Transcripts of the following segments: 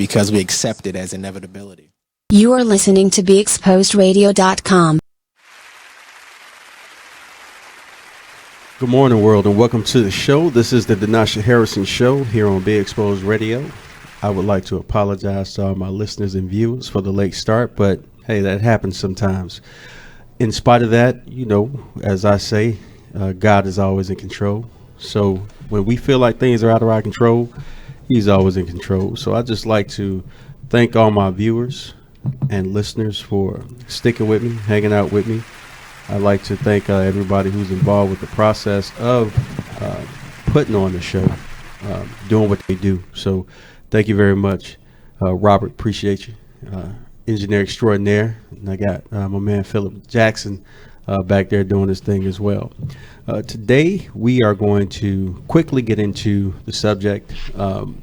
because we accept it as inevitability. You are listening to BeExposedRadio.com. Good morning, world, and welcome to the show. This is the Denasha Harrison Show here on Be Exposed Radio. I would like to apologize to all my listeners and viewers for the late start, but hey, that happens sometimes. In spite of that, you know, as I say, God is always in control. So when we feel like things are out of our control, He's always in control. So I just like to thank all my viewers and listeners for sticking with me, hanging out with me. I'd like to thank everybody who's involved with the process of putting on the show, doing what they do. So thank you very much. Robert, appreciate you. Engineer extraordinaire. And I got my man Philip Jackson back there doing this thing as well. Today, we are going to quickly get into the subject of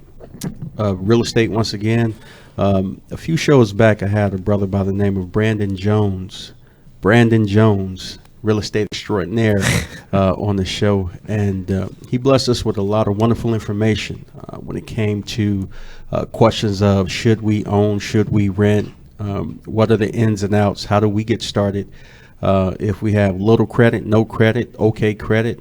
real estate once again. A few shows back, I had a brother by the name of Brandon Jones, real estate extraordinaire, on the show. And he blessed us with a lot of wonderful information when it came to questions of should we own, should we rent, what are the ins and outs, how do we get started, if we have little credit, no credit, okay credit.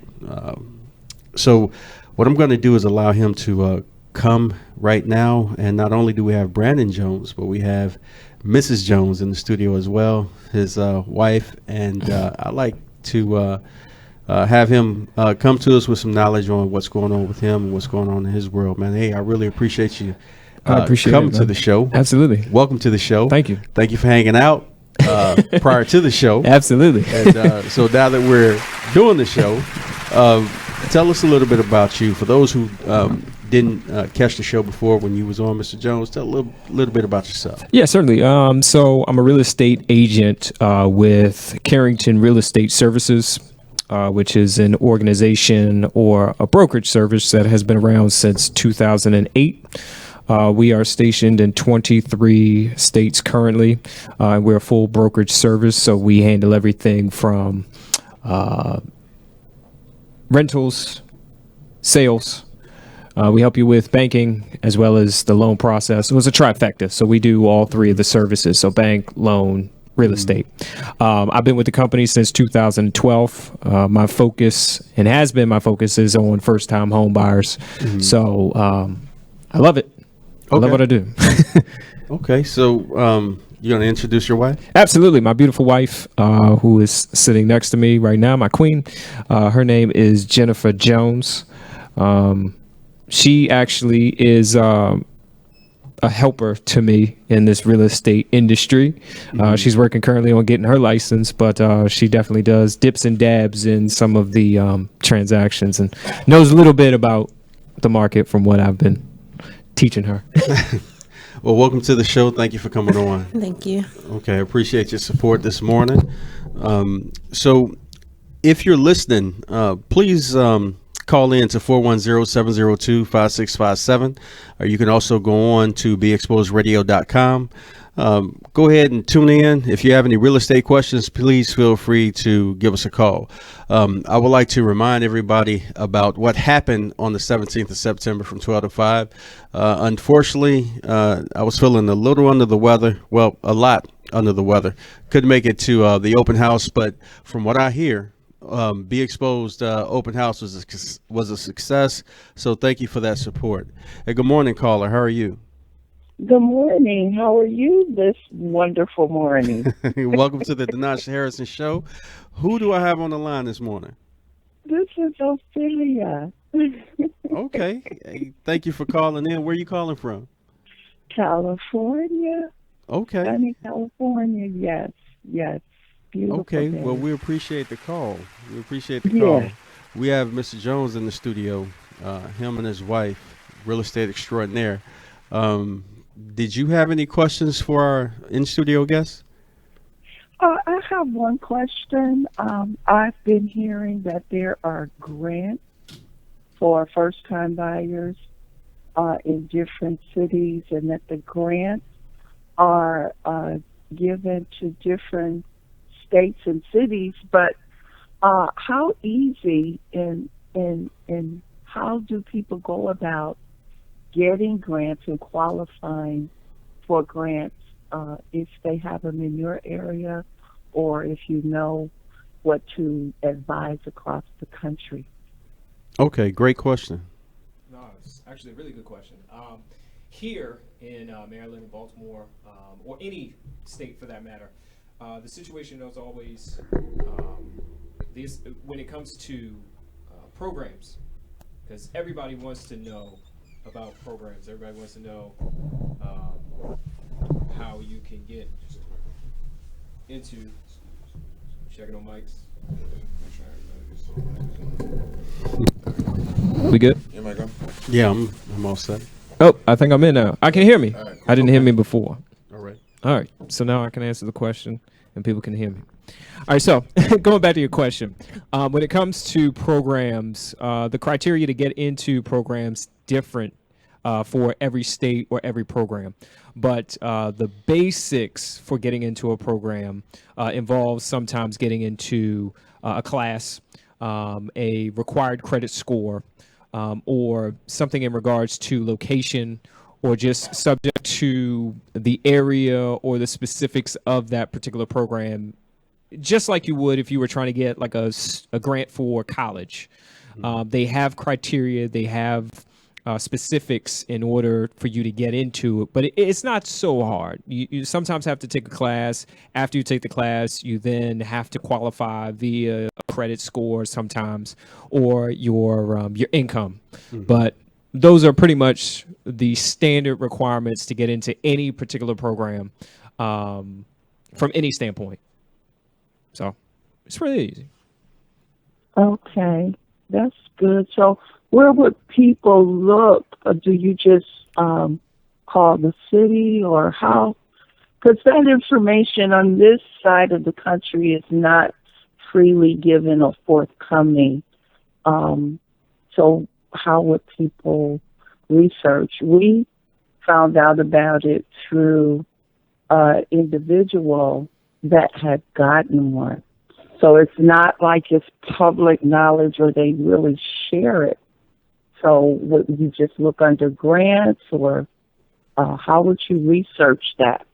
So what I'm going to do is allow him to come right now. And not only do we have Brandon Jones, but we have Mrs. Jones in the studio as well, his wife, and I like to have him come to us with some knowledge on what's going on with him and what's going on in his world, man. Hey, I really appreciate you coming to the show. Absolutely. Welcome to the show. Thank you. Thank you for hanging out prior to the show. Absolutely. And so now that we're doing the show, tell us a little bit about you. For those who didn't catch the show before when you was on, Mr. Jones, tell a little bit about yourself. Yeah, certainly. So I'm a real estate agent with Carrington Real Estate Services, which is an organization or a brokerage service that has been around since 2008. We are stationed in 23 states currently. We're a full brokerage service, so we handle everything from rentals, sales. We help you with banking as well as the loan process. It was a trifecta, so we do all three of the services, so bank, loan, real estate. I've been with the company since 2012. My focus, and has been my focus, is on first-time home buyers. So I love it. I love what I do. Okay, so you going to introduce your wife? Absolutely. My beautiful wife, who is sitting next to me right now, my queen. Her name is Jennifer Jones. She actually is a helper to me in this real estate industry. She's working currently on getting her license, but she definitely does dips and dabs in some of the transactions and knows a little bit about the market from what I've been teaching her. Well, welcome to the show. Thank you for coming on. Thank you. Okay, I appreciate your support this morning. So if you're listening, please call in to 410-702-5657, or you can also go on to BeExposedRadio.com. Go ahead and tune in. If you have any real estate questions, please feel free to give us a call. I would like to remind everybody about what happened on the 17th of September from 12 to 5. Unfortunately, I was feeling a little under the weather. Well, a lot under the weather. Couldn't make it to the open house, but from what I hear, Be Exposed open house was a success. So thank you for that support. Hey, good morning, caller. How are you? Good morning. How are you this wonderful morning? Welcome to the Denasha Harrison Show. Who do I have on the line this morning? This is Ophelia. Okay. Hey, thank you for calling in. Where are you calling from? California. Okay. Sunny California. Yes. Yes. Beautiful Okay. day. Well, we appreciate the call. Call. Yeah. We have Mr. Jones in the studio, him and his wife, real estate extraordinaire. Did you have any questions for our in-studio guests? I have one question. I've been hearing that there are grants for first-time buyers in different cities, and that the grants are given to different states and cities. But how easy and how do people go about getting grants and qualifying for grants, if they have them in your area, or if you know what to advise across the country. Okay, great question. No, it's actually a really good question. Here in Maryland and Baltimore, or any state for that matter, the situation is always when it comes to programs, because everybody wants to know about programs. Everybody wants to know how you can get into checking on mics. We good? Yeah, I'm all set. Oh, I think I'm in now. I can hear me. I didn't hear me before. All right. All right. So now I can answer the question and people can hear me. All right. So going back to your question, when it comes to programs, the criteria to get into programs different for every state or every program. But the basics for getting into a program involves sometimes getting into a class, a required credit score, or something in regards to location, or just subject to the area or the specifics of that particular program, just like you would if you were trying to get like a grant for college. They have criteria, they have specifics in order for you to get into it, but it's not so hard. You sometimes have to take a class. After you take the class, you then have to qualify via a credit score sometimes, or your income. But those are pretty much the standard requirements to get into any particular program from any standpoint. So it's really easy. Okay, that's good. So where would people look? Or do you just call the city, or how? Because that information on this side of the country is not freely given or forthcoming. So how would people research? We found out about it through an individual that had gotten one. So it's not like it's public knowledge or they really share it. So would you just look under grants, or how would you research that?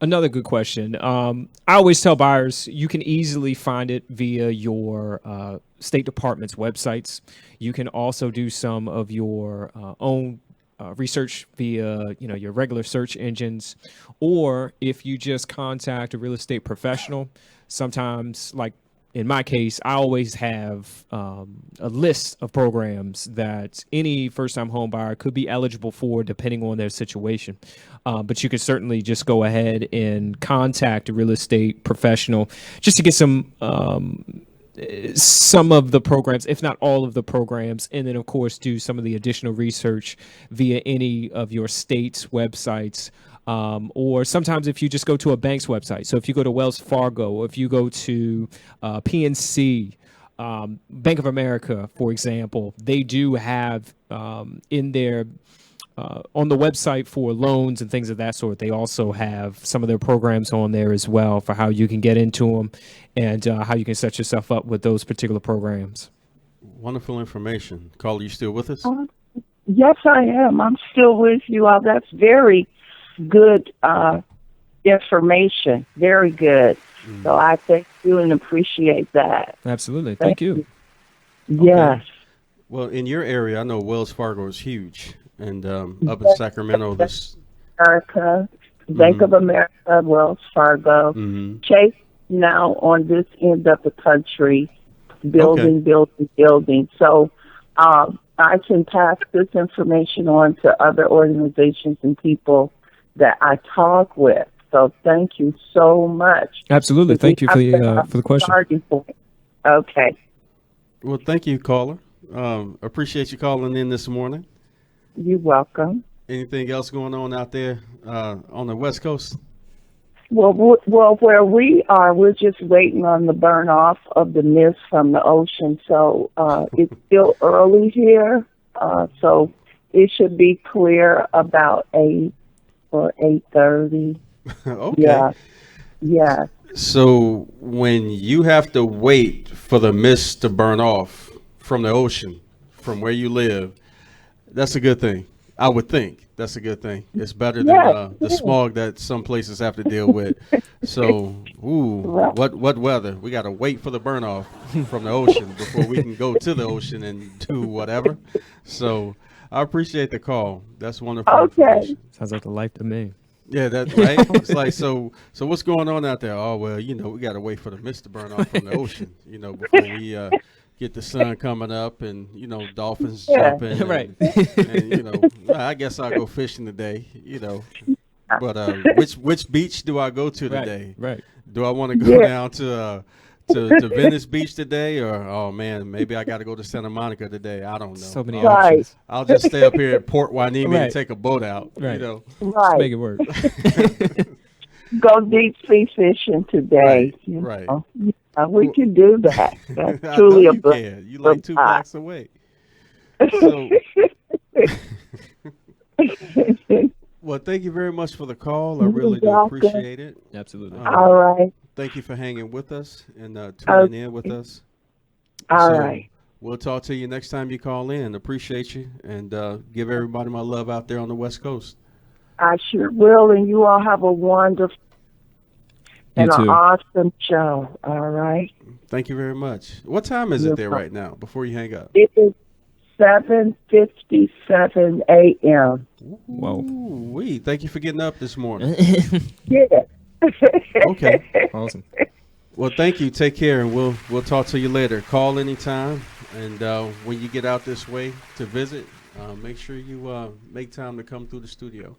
Another good question. I always tell buyers you can easily find it via your State Department's websites. You can also do some of your own research via your regular search engines, or if you just contact a real estate professional. Sometimes, like in my case, I always have a list of programs that any first-time home buyer could be eligible for depending on their situation. But you could certainly just go ahead and contact a real estate professional just to get some of the programs, if not all of the programs, and then, of course, do some of the additional research via any of your state's websites. Or sometimes if you just go to a bank's website. So if you go to Wells Fargo, or if you go to PNC, Bank of America, for example, they do have in their on the website for loans and things of that sort. They also have some of their programs on there as well for how you can get into them and how you can set yourself up with those particular programs. Wonderful information. Caller, you still with us? Yes, I am. I'm still with you. That's very good information. Very good. So I thank you and appreciate that. Absolutely. Thank you. Yes. Okay. Well, in your area, I know Wells Fargo is huge. And up in Sacramento, this America, Bank of America, Wells Fargo, Chase now on this end of the country, building. So I can pass this information on to other organizations and people that I talk with. So thank you so much. Absolutely. Thank you for the question. Starting point. Okay. Well, thank you, caller. Appreciate you calling in this morning. You're welcome. Anything else going on out there on the West Coast? Well, where we are, we're just waiting on the burn off of the mist from the ocean. So it's still early here. So it should be clear about 8 or 8:30. Okay. Yeah. So when you have to wait for the mist to burn off from the ocean, from where you live, that's a good thing. I would think that's a good thing. It's better Yes, than the smog that some places have to deal with. So, Right. what weather? We got to wait for the burn off from the ocean before we can go to the ocean and do whatever. So, I appreciate the call. That's wonderful. Okay. information. Sounds like the life to me. Yeah, that's right. It's like so what's going on out there? Oh well, we got to wait for the mist to burn off from the ocean, before we get the sun coming up and dolphins Yeah. jumping. Right. And well, I guess I'll go fishing today. But which beach do I go to today? Right. Do I want to go Yeah. down to Venice Beach today, or oh man, maybe I got to go to Santa Monica today? I don't know. So many Right. options. I'll just stay up here at Port Hueneme and Right. take a boat out. Right. Right. Make it work. Go deep sea fishing today. Right. Yeah, we can do that. That's I truly know a you blessing. can. You like 2 blocks away. So, well, thank you very much for the call. I really do You're welcome. appreciate it. Absolutely. All right. Thank you for hanging with us and tuning in with us. All So, right. We'll talk to you next time you call in. Appreciate you, and give everybody my love out there on the West Coast. I sure will. And you all have a wonderful You and an too. awesome show. All right. Thank you very much. What time is it You're there welcome. right now before you hang up? It is 7:57 a.m. Whoa. Ooh-wee. Thank you for getting up this morning. Yeah. Okay. Awesome. Well, thank you. Take care, and we'll talk to you later. Call anytime, and when you get out this way to visit, make sure you make time to come through the studio.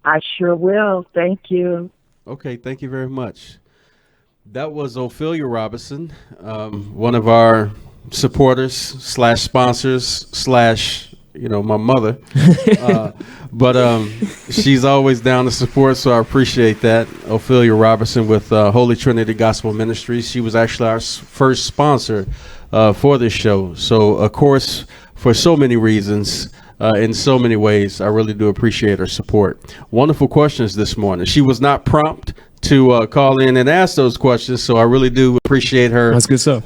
I sure will. Thank you. Okay, thank you very much. That was Ophelia Robinson, one of our supporters / sponsors / my mother. But she's always down to support, so I appreciate that. Ophelia Robinson with Holy Trinity Gospel Ministries. She was actually our first sponsor for this show. So, of course, for so many reasons, in so many ways, I really do appreciate her support. Wonderful questions this morning. She was not prompt to call in and ask those questions, so I really do appreciate her That's good stuff.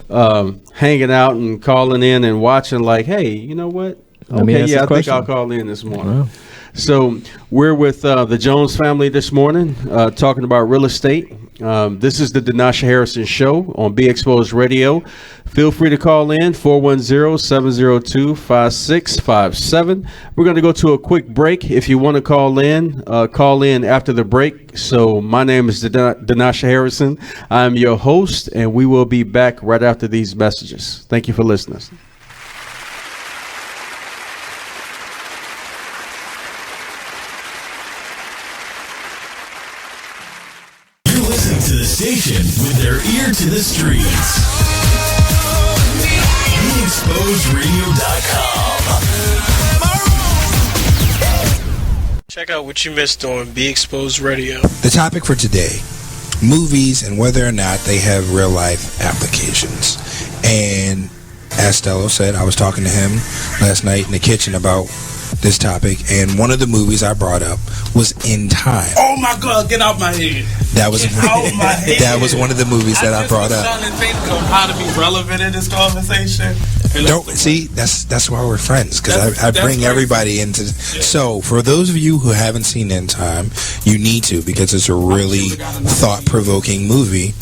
hanging out and calling in and watching like, hey, you know what? Let me Okay, ask yeah, I this think question. I'll call in this morning. Wow. So we're with the Jones family this morning, talking about real estate. This is the Denasha Harrison Show on Be Exposed Radio. Feel free to call in 410-702-5657. We're going to go to a quick break. If you want to call in after the break. So my name is Denasha Harrison. I'm your host, and we will be back right after these messages. Thank you for listening. You're listening to the station with their ear to the streets. BeExposedRadio.com. Check out what you missed on Be Exposed Radio. The topic for today, movies and whether or not they have real life applications. And as Stello said, I was talking to him last night in the kitchen about this topic, and one of the movies I brought up was In Time. Oh my God, get out my head. That was Get out my head. that was one of the movies that I brought was up. trying to think of how to be relevant in this conversation. And Don't see that's why we're friends, because I That's bring crazy. everybody into. So for those of you who haven't seen In Time, you need to, because it's a really thought-provoking movie,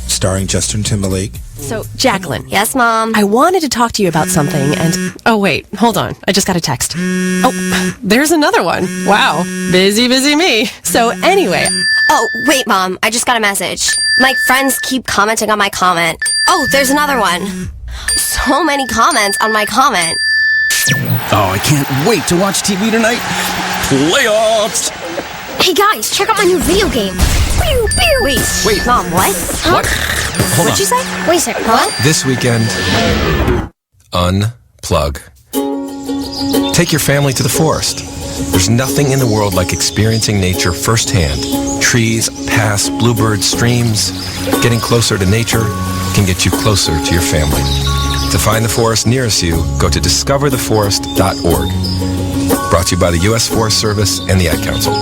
starring Justin Timberlake. So, Jacqueline, Yes, Mom. I wanted to talk to you about something, and... Oh, wait, hold on. I just got a text. Oh, there's another one. Wow. Busy me. So, anyway... Oh, wait, Mom. I just got a message. My friends keep commenting on my comment. Oh, there's another one. So many comments on my comment. Oh, I can't wait to watch TV tonight. Playoffs. Hey, guys, check out my new video game. Pew, pew. Wait, Mom, what? Huh? What? Hold What'd you say? Wait a second, what? This weekend, unplug. Take your family to the forest. There's nothing in the world like experiencing nature firsthand. Trees, paths, bluebirds, streams. Getting closer to nature can get you closer to your family. To find the forest nearest you, go to discovertheforest.org. Brought to you by the U.S. Forest Service and the Ad Council.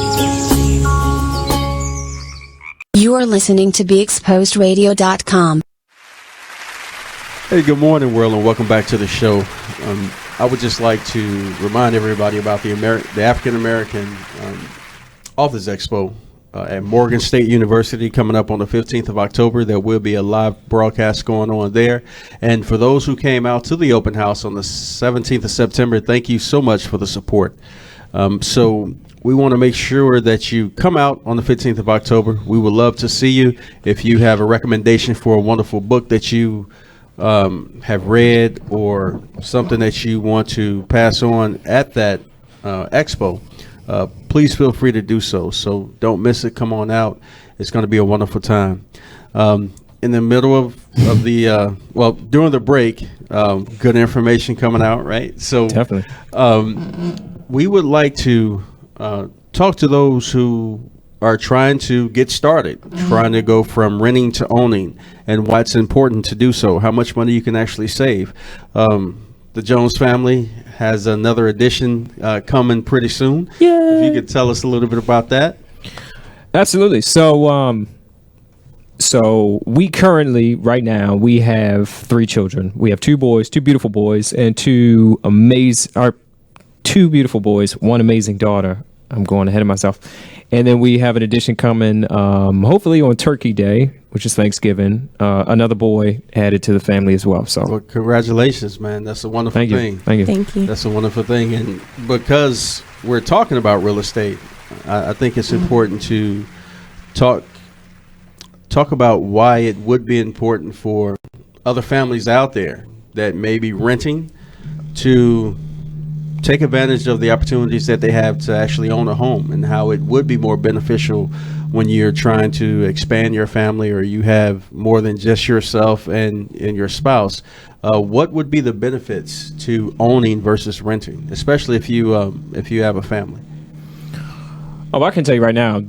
You are listening to BeExposedRadio.com. Hey, good morning, world, and welcome back to the show. I would just like to remind everybody about the African American Authors Expo at Morgan State University coming up on the 15th of October. There will be a live broadcast going on there. And for those who came out to the open house on the 17th of September, thank you so much for the support. So we want to make sure that you come out on the 15th of October. We would love to see you. If you have a recommendation for a wonderful book that you have read or something that you want to pass on at that expo, please feel free to do so. So don't miss it. Come on out. It's going to be a wonderful time. In the middle of the, during the break, good information coming out, right? So Definitely. We would like to talk to those who are trying to get started, trying to go from renting to owning, and why it's important to do so, how much money you can actually save. The Jones family has another edition coming pretty soon. If you could tell us a little bit about that. Absolutely. So, so we currently, right now, we have 3 children. We have 2 boys, 2 beautiful boys, and 2 beautiful boys, 1 amazing daughter. I'm going ahead of myself. And then we have an addition coming, hopefully on Turkey Day, which is Thanksgiving. Another boy added to the family as well. So, well, congratulations, man. That's a wonderful thing. Thank you. Thank you. That's a wonderful thing. And because we're talking about real estate, I think it's important to talk about why it would be important for other families out there that may be renting to take advantage of the opportunities that they have to actually own a home, and how it would be more beneficial when you're trying to expand your family or you have more than just yourself and your spouse. What would be the benefits to owning versus renting, especially if you have a family? Oh, I can tell you right now,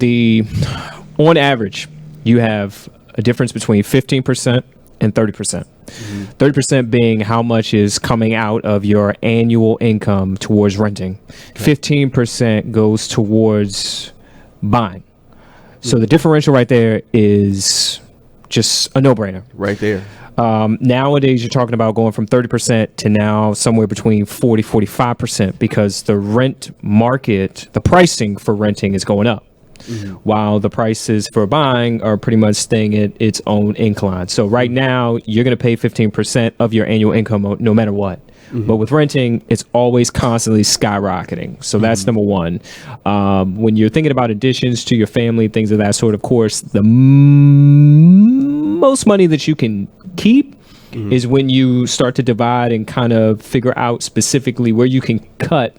on average, you have a difference between 15% and 30%. 30% being how much is coming out of your annual income towards renting. 15% goes towards buying. So the differential right there is just a no-brainer. Right there. Nowadays, you're talking about going from 30% to now somewhere between 45%, because the rent market, the pricing for renting is going up. While the prices for buying are pretty much staying at its own incline. So right now, you're going to pay 15% of your annual income no matter what. But with renting, it's always constantly skyrocketing. So that's number one. When you're thinking about additions to your family, things of that sort, of course, the most money that you can keep is when you start to divide and kind of figure out specifically where you can cut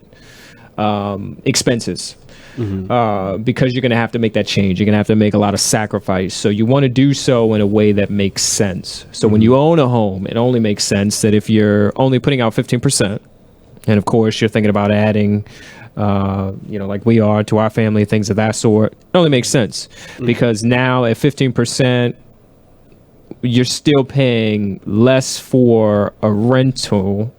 expenses. Because you're going to have to make that change. You're going to have to make a lot of sacrifice. So you want to do so in a way that makes sense. So when you own a home, it only makes sense that if you're only putting out 15%, and of course you're thinking about adding, like we are to our family, things of that sort, it only makes sense. Because now at 15%, you're still paying less for a rental.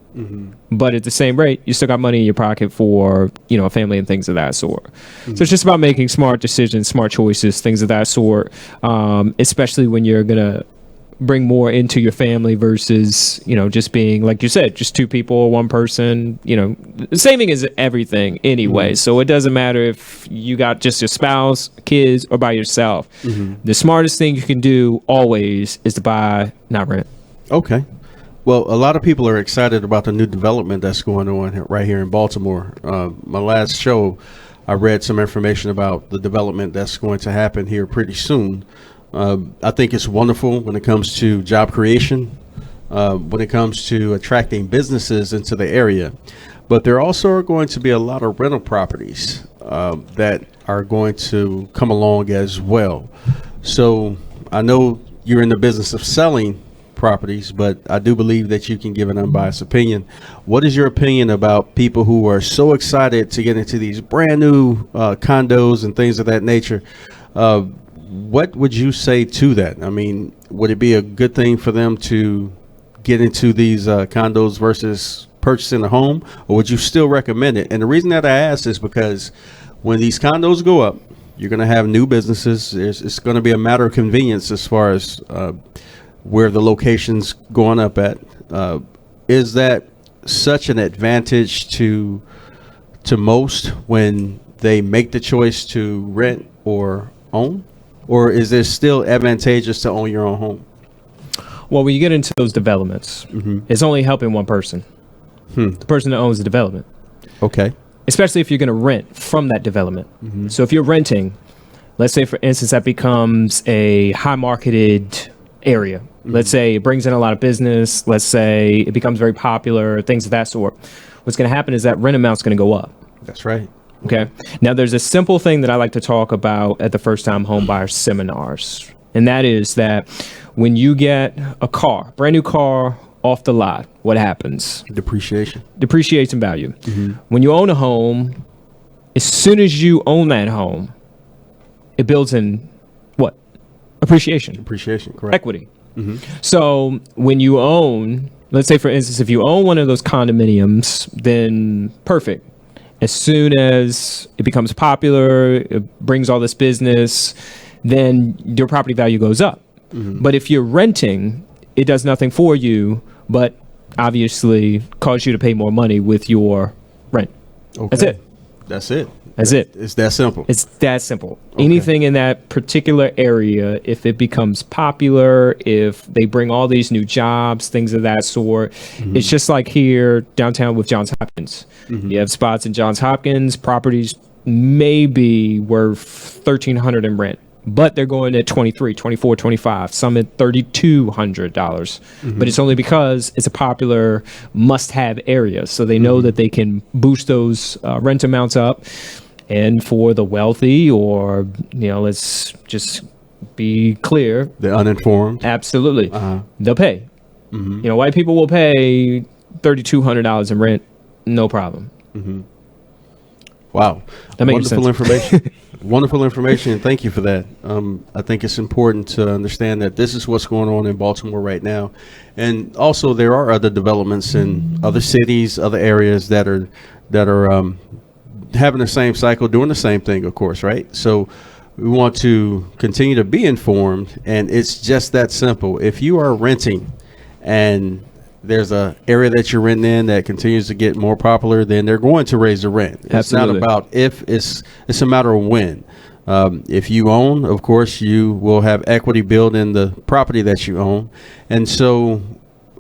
But at the same rate, you still got money in your pocket for, a family and things of that sort. So it's just about making smart decisions, smart choices, things of that sort, especially when you're going to bring more into your family versus, just being, like you said, just 2 people, 1 person. Saving is everything anyway. So it doesn't matter if you got just your spouse, kids, or by yourself. The smartest thing you can do always is to buy, not rent. Okay. Well, a lot of people are excited about the new development that's going on right here in Baltimore. My last show, I read some information about the development that's going to happen here pretty soon. I think it's wonderful when it comes to job creation, when it comes to attracting businesses into the area. But there also are going to be a lot of rental properties that are going to come along as well. So I know you're in the business of selling properties, but I do believe that you can give an unbiased opinion. What is your opinion about people who are so excited to get into these brand new condos and things of that nature? What would you say to that? I mean, would it be a good thing for them to get into these condos versus purchasing a home, or would you still recommend it? And the reason that I ask is because when these condos go up, you're going to have new businesses. It's going to be a matter of convenience as far as where the location's going up at. Is that such an advantage to most when they make the choice to rent or own? Or is it still advantageous to own your own home? Well, when you get into those developments, it's only helping one person. The person that owns the development. Okay. Especially if you're going to rent from that development. So if you're renting, let's say, for instance, that becomes a high marketed area. Let's say it brings in a lot of business. Let's say it becomes very popular, things of that sort. What's going to happen is that rent amount's going to go up. That's right. Okay. Now, there's a simple thing that I like to talk about at the first time home buyer seminars. And that is that when you get a car, brand new car off the lot, what happens? Depreciation. Depreciates in value. When you own a home, as soon as you own that home, it builds in what? Appreciation. Appreciation, correct. Equity. So when you own, let's say, for instance, if you own one of those condominiums, then perfect. As soon as it becomes popular, it brings all this business, then your property value goes up. But if you're renting, it does nothing for you, but obviously cause you to pay more money with your rent. Okay. That's it. That's it. That's it. It's that simple. It's that simple. Anything in that particular area, if it becomes popular, if they bring all these new jobs, things of that sort, it's just like here downtown with Johns Hopkins. You have spots in Johns Hopkins, properties may be worth $1,300 in rent, but they're going at $23, $24, $25, some at $3,200. But it's only because it's a popular must-have area. So they know that they can boost those rent amounts up. And for the wealthy, or, let's just be clear. The uninformed. Absolutely. They'll pay. White people will pay $3,200 in rent. No problem. Wow. That makes Wonderful sense. information. Wonderful information, and thank you for that. I think it's important to understand that this is what's going on in Baltimore right now. And also there are other developments in other cities, other areas that are having the same cycle, doing the same thing, of course, right? So we want to continue to be informed, and it's just that simple. If you are renting and there's a area that you're renting in that continues to get more popular, then they're going to raise the rent. It's Absolutely. not about if, it's a matter of when. If you own, of course, you will have equity built in the property that you own. And so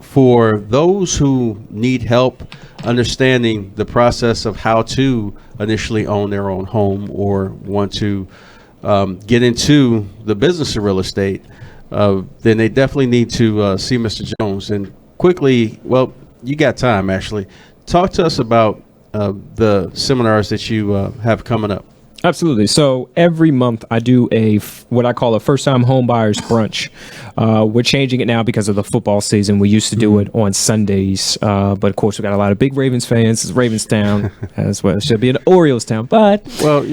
for those who need help understanding the process of how to initially own their own home or want to get into the business of real estate, then they definitely need to see Mr. Jones. And quickly, well, you got time, actually. Talk to us about the seminars that you have coming up. Absolutely. So every month I do what I call a first-time home buyers brunch. We're changing it now because of the football season. We used to do it on Sundays, but of course we got a lot of big Ravens fans. It's Ravens town as well. It should be an Orioles town, but well,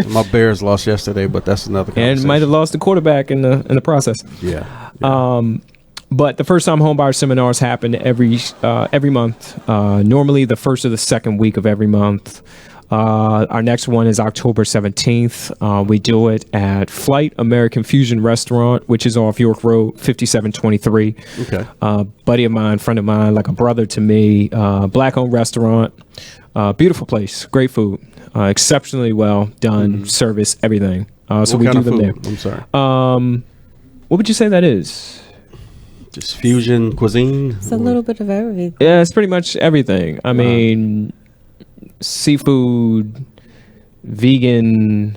my Bears lost yesterday, but that's another conversation. And might have lost the quarterback in the process. Yeah. But the first-time home buyer seminars happen every month. Normally the first or the second week of every month. Our next one is October 17th. We do it at Flight American Fusion Restaurant, which is off York Road, 5723. Okay. Buddy of mine, friend of mine, like a brother to me. Black-owned restaurant. Beautiful place. Great food. Exceptionally well done. Service, everything. So we do them there. I'm sorry. What would you say that is? Just fusion cuisine? It's a little bit of everything. Yeah, it's pretty much everything. I mean, seafood, vegan,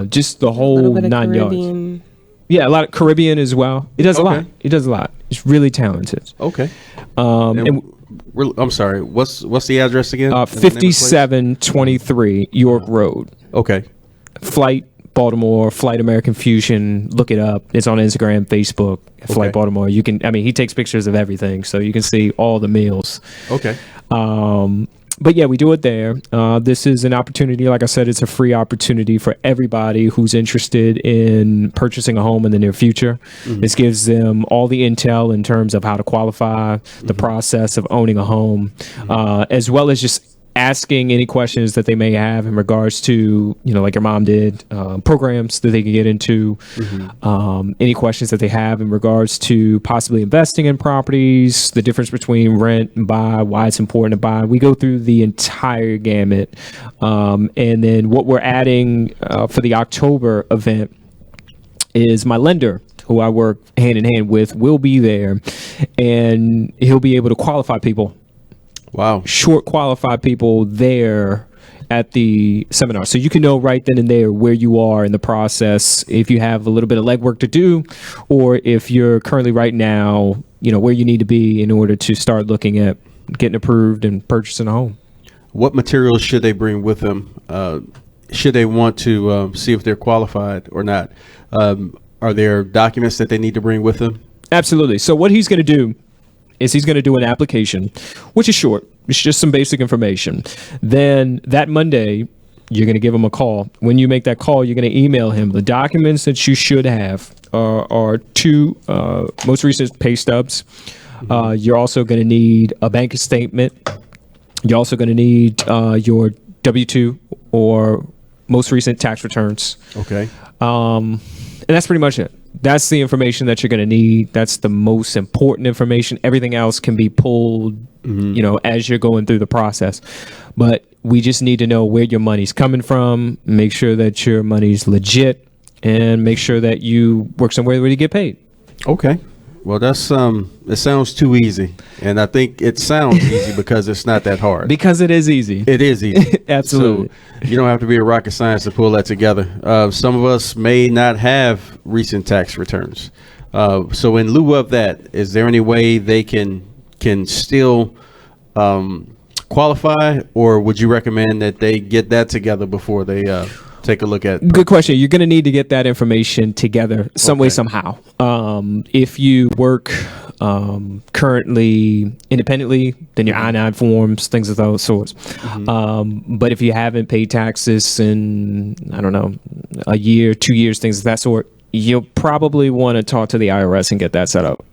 just the whole 9 yards. Yeah, a lot of Caribbean as well. He does a lot. He does a lot. He's really talented. Okay. And I'm sorry. What's the address again? 5723 York Road. Okay. Flight Baltimore, Flight American Fusion. Look it up. It's on Instagram, Facebook. Flight Baltimore. You can. I mean, he takes pictures of everything, so you can see all the meals. Okay. But yeah, we do it there. This is an opportunity. Like I said, it's a free opportunity for everybody who's interested in purchasing a home in the near future. This gives them all the intel in terms of how to qualify, the process of owning a home, as well as just asking any questions that they may have in regards to, like your mom did, programs that they can get into, any questions that they have in regards to possibly investing in properties, the difference between rent and buy, why it's important to buy. We go through the entire gamut. And then what we're adding for the October event is my lender, who I work hand in hand with, will be there, and he'll be able to qualify people. Wow. Short qualified people there at the seminar. So you can know right then and there where you are in the process, if you have a little bit of legwork to do, or if you're currently right now, where you need to be in order to start looking at getting approved and purchasing a home. What materials should they bring with them? Should they want to see if they're qualified or not? Are there documents that they need to bring with them? Absolutely. So what he's going to do is he's going to do an application, which is short. It's just some basic information. Then that Monday, you're going to give him a call. When you make that call, you're going to email him. The documents that you should have are 2 most recent pay stubs. You're also going to need a bank statement. You're also going to need your W-2 or most recent tax returns. Okay. And that's pretty much it. That's the information that you're going to need. That's the most important information. Everything else can be pulled, as you're going through the process. But we just need to know where your money's coming from, make sure that your money's legit, and make sure that you work somewhere where you get paid. Okay. Well, that's it sounds too easy, and I think it sounds easy because it's not that hard. Because it is easy. It is easy. Absolutely. So you don't have to be a rocket science to pull that together. Some of us may not have recent tax returns. So in lieu of that, is there any way they can still qualify, or would you recommend that they get that together before they take a look at? Good question. You're going to need to get that information together some way, somehow. If you work currently independently, then your I-9 forms, things of those sorts. But if you haven't paid taxes in, I don't know, a year, 2 years, things of that sort, you'll probably want to talk to the IRS and get that set up.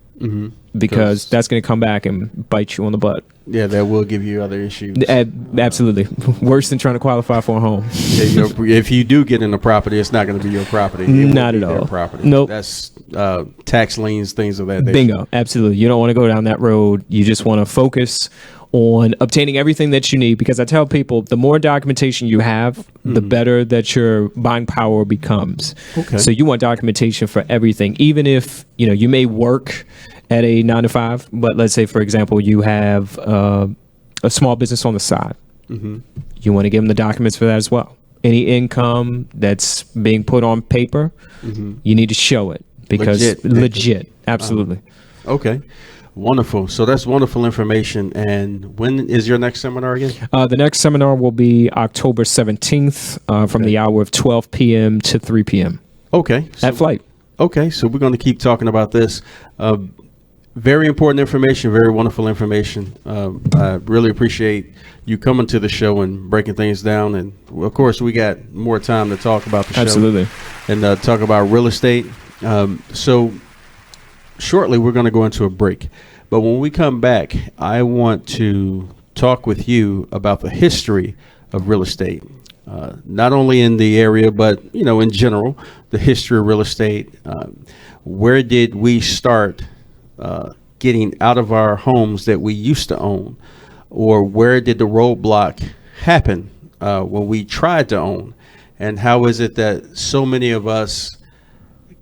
Because that's going to come back and bite you on the butt. Yeah, that will give you other issues. Absolutely. Worse than trying to qualify for a home. If you do get in a property, it's not going to be your property. Not at all. Property. Nope. That's tax liens, things of that nature. Bingo. Absolutely. You don't want to go down that road. You just want to focus on obtaining everything that you need, because I tell people the more documentation you have, the better that your buying power becomes. Okay. So you want documentation for everything, even if you may work at a 9-to-5, but let's say, for example, you have a small business on the side. You want to give them the documents for that as well. Any income that's being put on paper, you need to show it, because legit. Absolutely. Okay. Wonderful. So that's wonderful information. And when is your next seminar again? The next seminar will be October 17th from the hour of 12 p.m. to 3 p.m. Okay. At Flight. Okay. So we're going to keep talking about this. Very important information, very wonderful information. I really appreciate you coming to the show and breaking things down. And of course, we got more time to talk about the show. Absolutely. And talk about real estate. So shortly, we're going to go into a break. But when we come back, I want to talk with you about the history of real estate. Not only in the area, but, in general, the history of real estate. Where did we start getting out of our homes that we used to own? Or where did the roadblock happen when we tried to own? And how is it that so many of us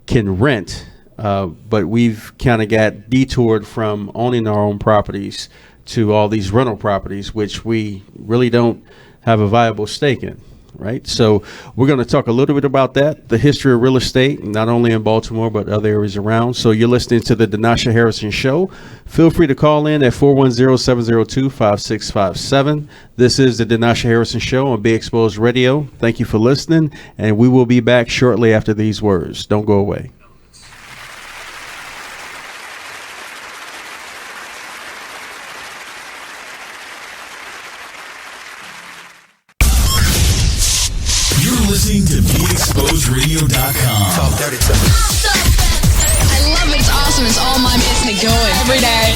can rent, but we've kind of got detoured from owning our own properties to all these rental properties, which we really don't have a viable stake in, right? So we're going to talk a little bit about that, the history of real estate, not only in Baltimore, but other areas around. So you're listening to the Denasha Harrison Show. Feel free to call in at 410-702-5657. This is the Denasha Harrison Show on Be Exposed Radio. Thank you for listening, and we will be back shortly after these words. Don't go away. Listening to BeExposedRadio.com. Talk dirty to me. I love it. It's awesome. It's all my business going every day.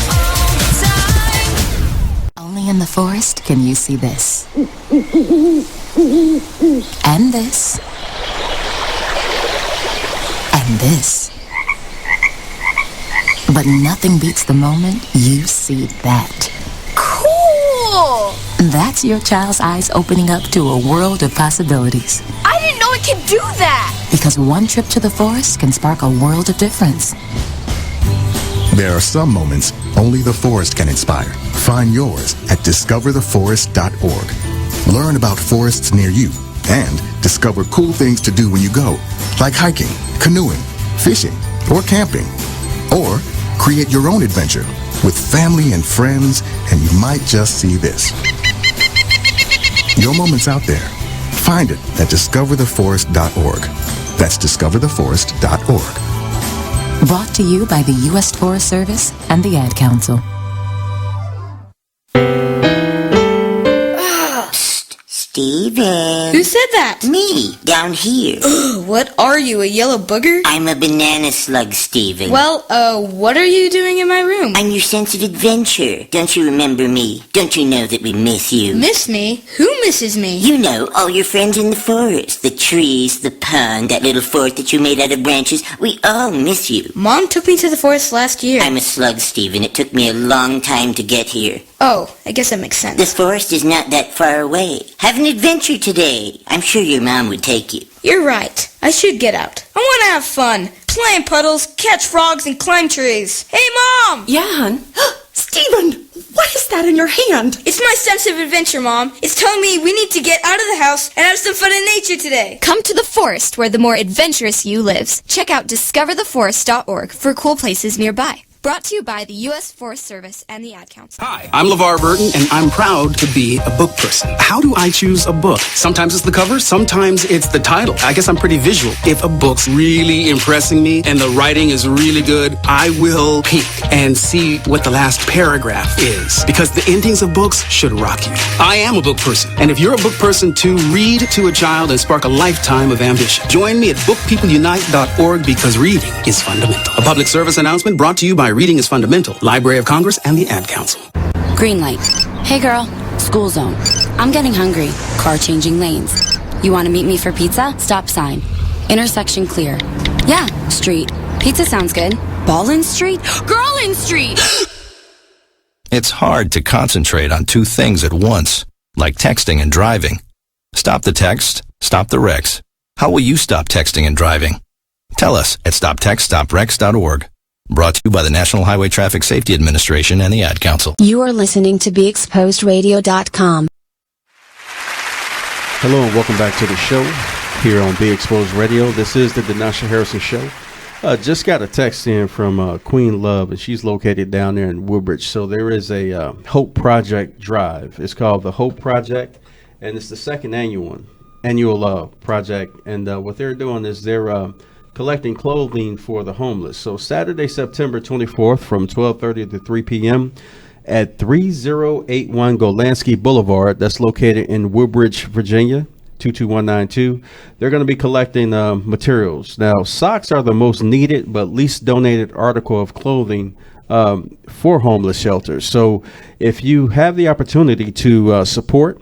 Only in the forest can you see this. And this. And this. But nothing beats the moment you see that. Cool! That's your child's eyes opening up to a world of possibilities. I didn't know it could do that! Because one trip to the forest can spark a world of difference. There are some moments only the forest can inspire. Find yours at discovertheforest.org. Learn about forests near you and discover cool things to do when you go, like hiking, canoeing, fishing, or camping. Or create your own adventure with family and friends, and you might just see this. Your moment's out there. Find it at discovertheforest.org. That's discovertheforest.org. Brought to you by the U.S. Forest Service and the Ad Council. Steven. Who said that? Me, down here. What are you, a yellow booger? I'm a banana slug, Steven. Well, what are you doing in my room? I'm your sense of adventure. Don't you remember me? Don't you know that we miss you? Miss me? Who misses me? You know, all your friends in the forest. The trees, the pond, that little fort that you made out of branches. We all miss you. Mom took me to the forest last year. I'm a slug, Steven. It took me a long time to get here. Oh, I guess that makes sense. The forest is not that far away. Have an adventure today. I'm sure your mom would take you. You're right. I should get out. I want to have fun. Play in puddles, catch frogs, and climb trees. Hey, Mom! Yeah, hon? Steven, what is that in your hand? It's my sense of adventure, Mom. It's telling me we need to get out of the house and have some fun in nature today. Come to the forest where the more adventurous you lives. Check out discovertheforest.org for cool places nearby. Brought to you by the U.S. Forest Service and the Ad Council. Hi, I'm LeVar Burton, and I'm proud to be a book person. How do I choose a book? Sometimes it's the cover, sometimes it's the title. I guess I'm pretty visual. If a book's really impressing me and the writing is really good, I will peek and see what the last paragraph is, because the endings of books should rock you. I am a book person, and if you're a book person too, read to a child and spark a lifetime of ambition. Join me at bookpeopleunite.org, because reading is fundamental. A public service announcement brought to you by Reading is Fundamental, Library of Congress, and the Ad Council. Green light. Hey girl, school zone. I'm getting hungry. Car changing lanes. You want to meet me for pizza? Stop sign. Intersection clear. Yeah, street. Pizza sounds good. Ballin Street? Girlin Street! It's hard to concentrate on two things at once, like texting and driving. Stop the text, stop the wrecks. How will you stop texting and driving? Tell us at stoptextstoprex.org. Brought to you by the National Highway Traffic Safety Administration and the Ad Council. You are listening to BeExposedRadio.com. Hello and welcome back to the show here on Be Exposed Radio. This is the Denasha Harrison Show. Just got a text in from Queen Love, and she's located down there in Woodbridge. So there is a Hope Project drive. It's called the Hope Project, and it's the second annual project. And what they're doing is they're collecting clothing for the homeless. So Saturday, September 24th from 12:30 to 3 p.m. at 3081 Golansky Boulevard. That's located in Woodbridge, Virginia, 22192. They're going to be collecting materials. Now, socks are the most needed but least donated article of clothing for homeless shelters. So if you have the opportunity to support,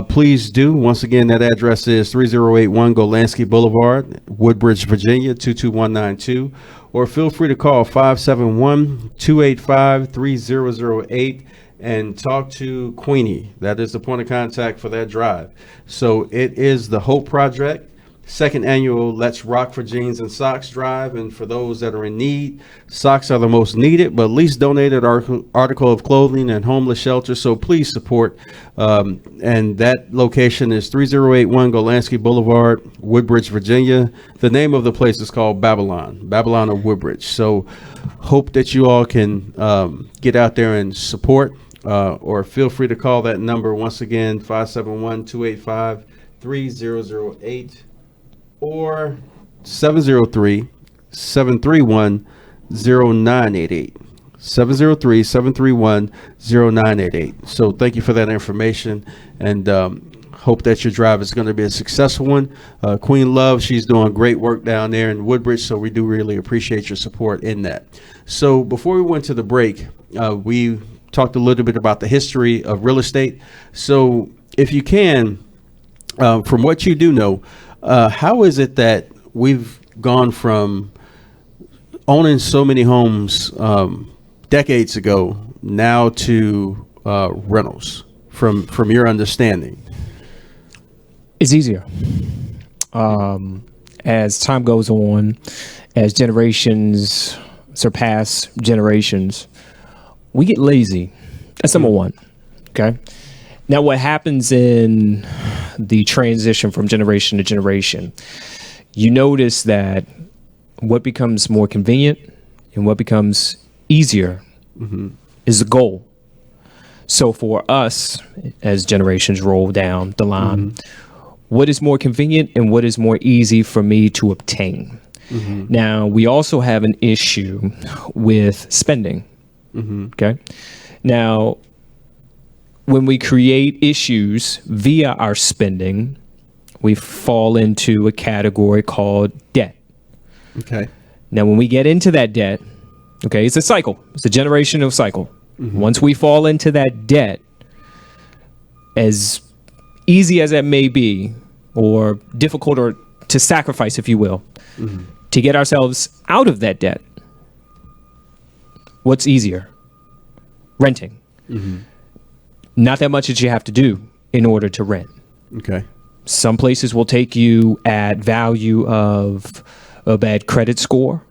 please do. Once again, that address is 3081 Golansky Boulevard, Woodbridge, Virginia, 22192. Or feel free to call 571-285-3008 and talk to Queenie. That is the point of contact for that drive. So it is the Hope Project, second annual Let's Rock for Jeans and Socks drive. And for those that are in need, socks are the most needed but least donated article of clothing in homeless shelters. So please support. And that location is 3081 Golansky Boulevard, Woodbridge, Virginia. The name of the place is called Babylon of Woodbridge. So hope that you all can get out there and support, or feel free to call that number once again, 571-285-3008. or 703-731-0988. 703-731-0988. So thank you for that information, and hope that your drive is going to be a successful one. Queen Love, she's doing great work down there in Woodbridge, so we do really appreciate your support in that. So before we went to the break, we talked a little bit about the history of real estate. So if you can, from what you do know, how is it that we've gone from owning so many homes decades ago now to rentals, from your understanding? It's easier. As time goes on, as generations surpass generations, we get lazy. That's number one. Okay. Now, what happens in the transition from generation to generation, you notice that what becomes more convenient and what becomes easier is the goal. So for us, as generations roll down the line, what is more convenient and what is more easy for me to obtain? Now, we also have an issue with spending. Okay. Now, when we create issues via our spending, we fall into a category called debt. Okay. Now, when we get into that debt, okay, it's a cycle. It's a generational cycle. Once we fall into that debt, as easy as that may be, or difficult or to sacrifice, if you will, to get ourselves out of that debt, what's easier? Renting. Not that much that you have to do in order to rent. Okay. Some places will take you at value of a bad credit score.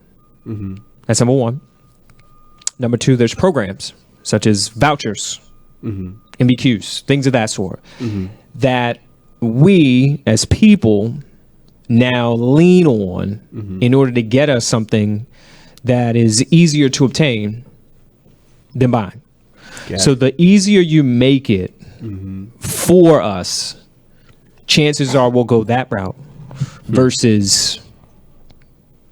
That's number one. Number two, there's programs such as vouchers, MBQs, things of that sort, that we as people now lean on in order to get us something that is easier to obtain than buying. So the easier you make it for us, chances are we'll go that route versus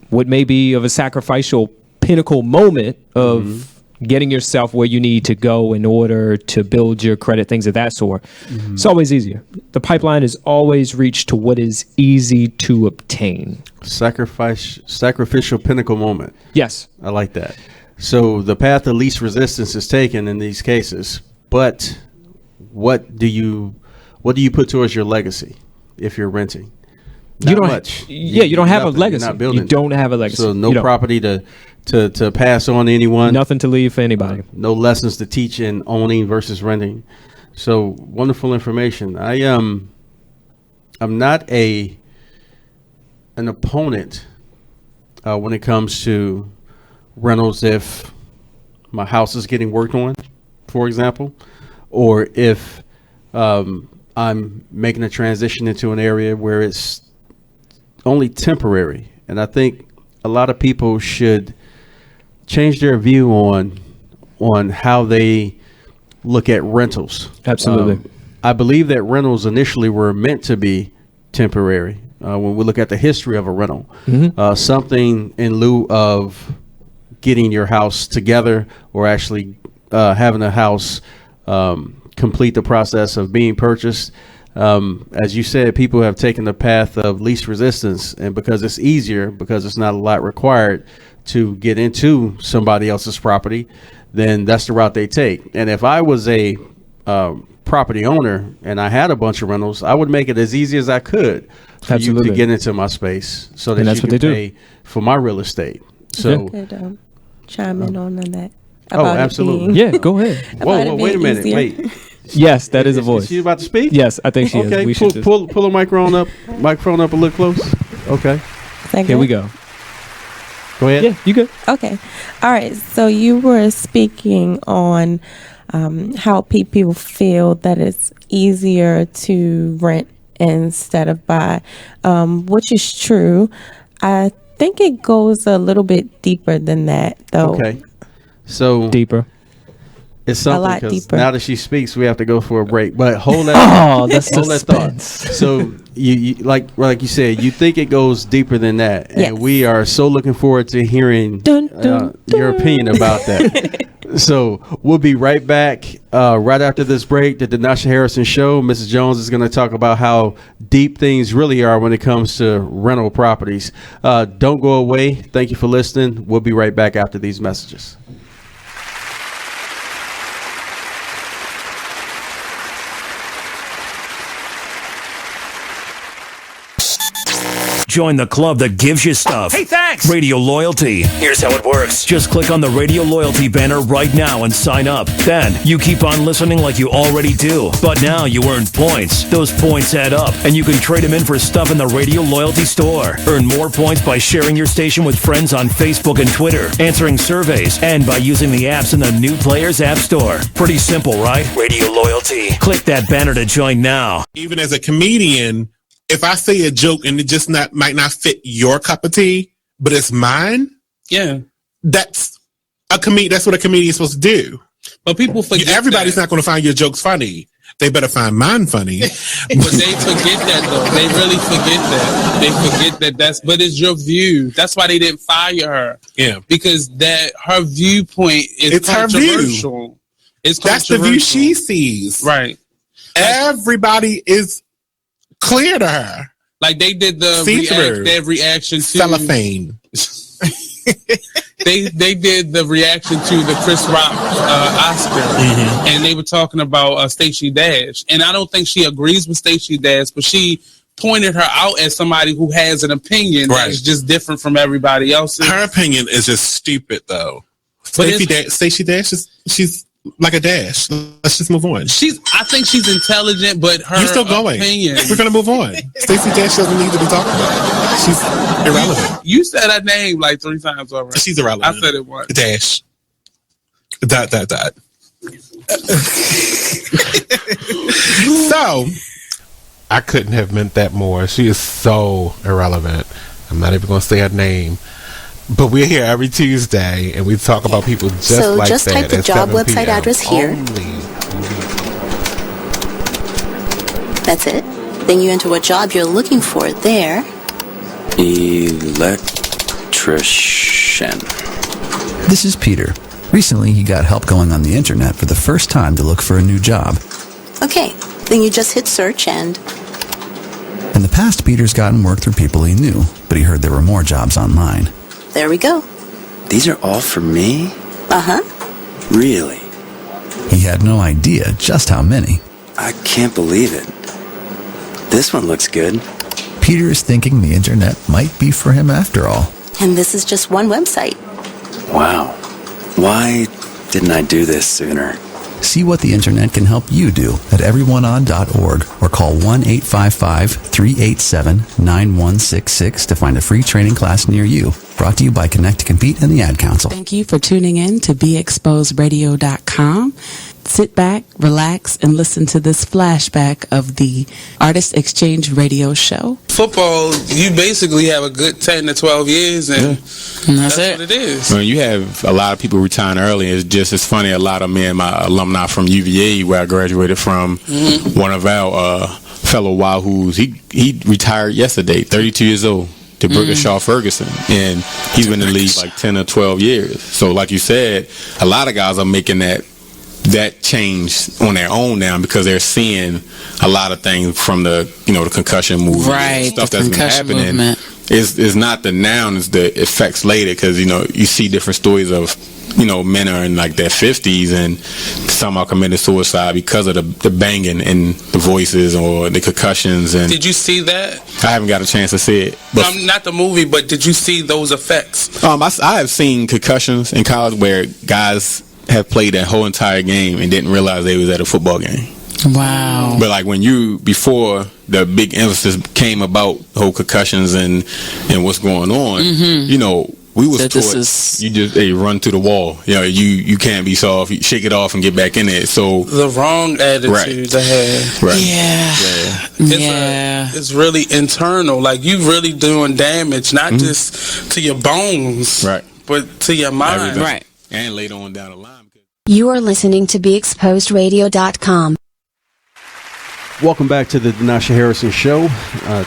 what may be of a sacrificial pinnacle moment of getting yourself where you need to go in order to build your credit, things of that sort. It's always easier. The pipeline is always reached to what is easy to obtain. Sacrificial pinnacle moment. Yes. I like that. So the path of least resistance is taken in these cases, but what do you put towards your legacy if you're renting? Not you don't much. You don't have a legacy. You're not building. You don't have a legacy. So no property to pass on to anyone. Nothing to leave for anybody. No lessons to teach in owning versus renting. So wonderful information. I'm not an opponent when it comes to rentals if my house is getting worked on, for example, or if I'm making a transition into an area where it's only temporary. And I think a lot of people should change their view on how they look at rentals. Absolutely. I believe that rentals initially were meant to be temporary. When we look at the history of a rental, something in lieu of getting your house together or actually having a house complete the process of being purchased. As you said, people have taken the path of least resistance, and because it's easier, because it's not a lot required to get into somebody else's property, then that's the route they take. And if I was a property owner and I had a bunch of rentals, I would make it as easy as I could for you to get into my space so that that's you what can they pay for my real estate. So could chime in on that. Oh, absolutely. Yeah, go ahead. Whoa, wait a minute. Wait. Yes, that is a voice. Is she about to speak? Yes, I think she is. Okay, We should pull the microphone up a little close. Okay. Here we go. Go ahead. Yeah, you good. Okay. All right. So you were speaking on how people feel that it's easier to rent instead of buy, which is true. I think it goes a little bit deeper than that, though. Okay. So deeper. It's something, a lot 'cause deeper. now that she speaks, we have to go for a break. But hold that. Oh, that's hold that thought. So you like you said, you think it goes deeper than that, and Yes. we are so looking forward to hearing your opinion about that. So we'll be right back right after this break. The Denasha Harrison Show. Mrs. Jones is going to talk about how deep things really are when it comes to rental properties. Don't go away. Thank you for listening. We'll be right back after these messages. Join the club that gives you stuff. Hey, thanks! Radio Loyalty. Here's how it works. Just click on the Radio Loyalty banner right now and sign up. Then you keep on listening like you already do. But now you earn points. Those points add up, and you can trade them in for stuff in the Radio Loyalty store. Earn more points by sharing your station with friends on Facebook and Twitter, answering surveys, and by using the apps in the New Players App Store. Pretty simple, right? Radio Loyalty. Click that banner to join now. Even as a comedian, if I say a joke and it just might not fit your cup of tea, but it's mine, that's what a comedian is supposed to do. But people forget everybody's not going to find your jokes funny. They better find mine funny. But they forget that though. They really forget that. They forget that but it's your view. That's why they didn't fire her. Yeah. Because that her viewpoint is controversial. Her view. It's that's the view she sees. Right. Everybody is clear to her. Like they did their reaction to cellophane. They did the reaction to the Chris Rock Oscar, and they were talking about Stacey Dash, and I don't think she agrees with Stacey Dash, but she pointed her out as somebody who has an opinion that's just different from everybody else's. Her opinion is just stupid, though. Stacey Dash she's like a dash. Let's just move on. I think she's intelligent, but her You're still going. opinion. We're gonna move on. Stacey Dash doesn't need to be talked about. She's irrelevant. You said her name like 3 times already. She's irrelevant. I said it once. Dash. ... So, I couldn't have meant that more. She is so irrelevant. I'm not even going to say her name. But we're here every Tuesday, and we talk about people just like that. So just type the job website address here. That's it. Then you enter what job you're looking for there. Electrician. This is Peter. Recently, he got help going on the internet for the first time to look for a new job. Okay, then you just hit search and... In the past, Peter's gotten work through people he knew, but he heard there were more jobs online. There we go. These are all for me? Uh-huh. Really? He had no idea just how many. I can't believe it. This one looks good. Peter is thinking the internet might be for him after all. And this is just one website. Wow. Why didn't I do this sooner? See what the internet can help you do at everyoneon.org or call 1-855-387-9166 to find a free training class near you. Brought to you by Connect to Compete and the Ad Council. Thank you for tuning in to BeExposedRadio.com. Sit back, relax, and listen to this flashback of the Artist Exchange Radio Show. Football, you basically have a good 10 to 12 years, and that's what it is. When you have a lot of people retiring early, it's funny. A lot of me and my alumni from UVA, where I graduated from, one of our fellow Wahoos, he retired yesterday, 32 years old. To Brickashaw Ferguson, and he's been in the league like 10 or 12 years. So like you said, a lot of guys are making that change on their own now because they're seeing a lot of things from the the concussion movement, right? Stuff that's been happening. Is not the noun, it's the effects later, because you see different stories of men are in like their 50s and some are committed suicide because of the banging and the voices or the concussions. And did you see that? I haven't got a chance to see it. But not the movie, but did you see those effects? I have seen concussions in college where guys have played that whole entire game and didn't realize they was at a football game. Wow. But like before the big emphasis came about whole concussions and what's going on, we was taught you just run to the wall. You can't be soft. You shake it off and get back in it. So the wrong attitude to have. Right. Yeah. It's really internal. Like you really doing damage, not just to your bones, right, but to your mind. Everything. Right. And later on down the line. You are listening to BeExposedRadio.com. Welcome back to the Denasha Harrison Show.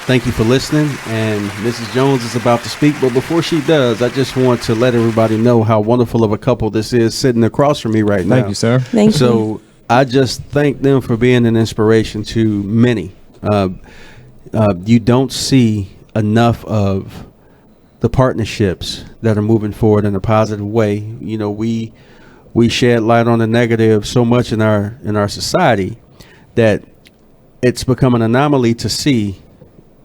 Thank you for listening. And Mrs. Jones is about to speak. But before she does, I just want to let everybody know how wonderful of a couple this is sitting across from me right now. Thank you, sir. Thank you. So I just thank them for being an inspiration to many. You don't see enough of the partnerships that are moving forward in a positive way. We shed light on the negative so much in our society that it's become an anomaly to see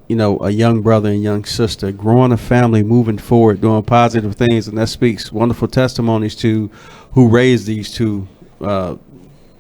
a young brother and young sister, growing a family, moving forward, doing positive things, and that speaks wonderful testimonies to who raised these two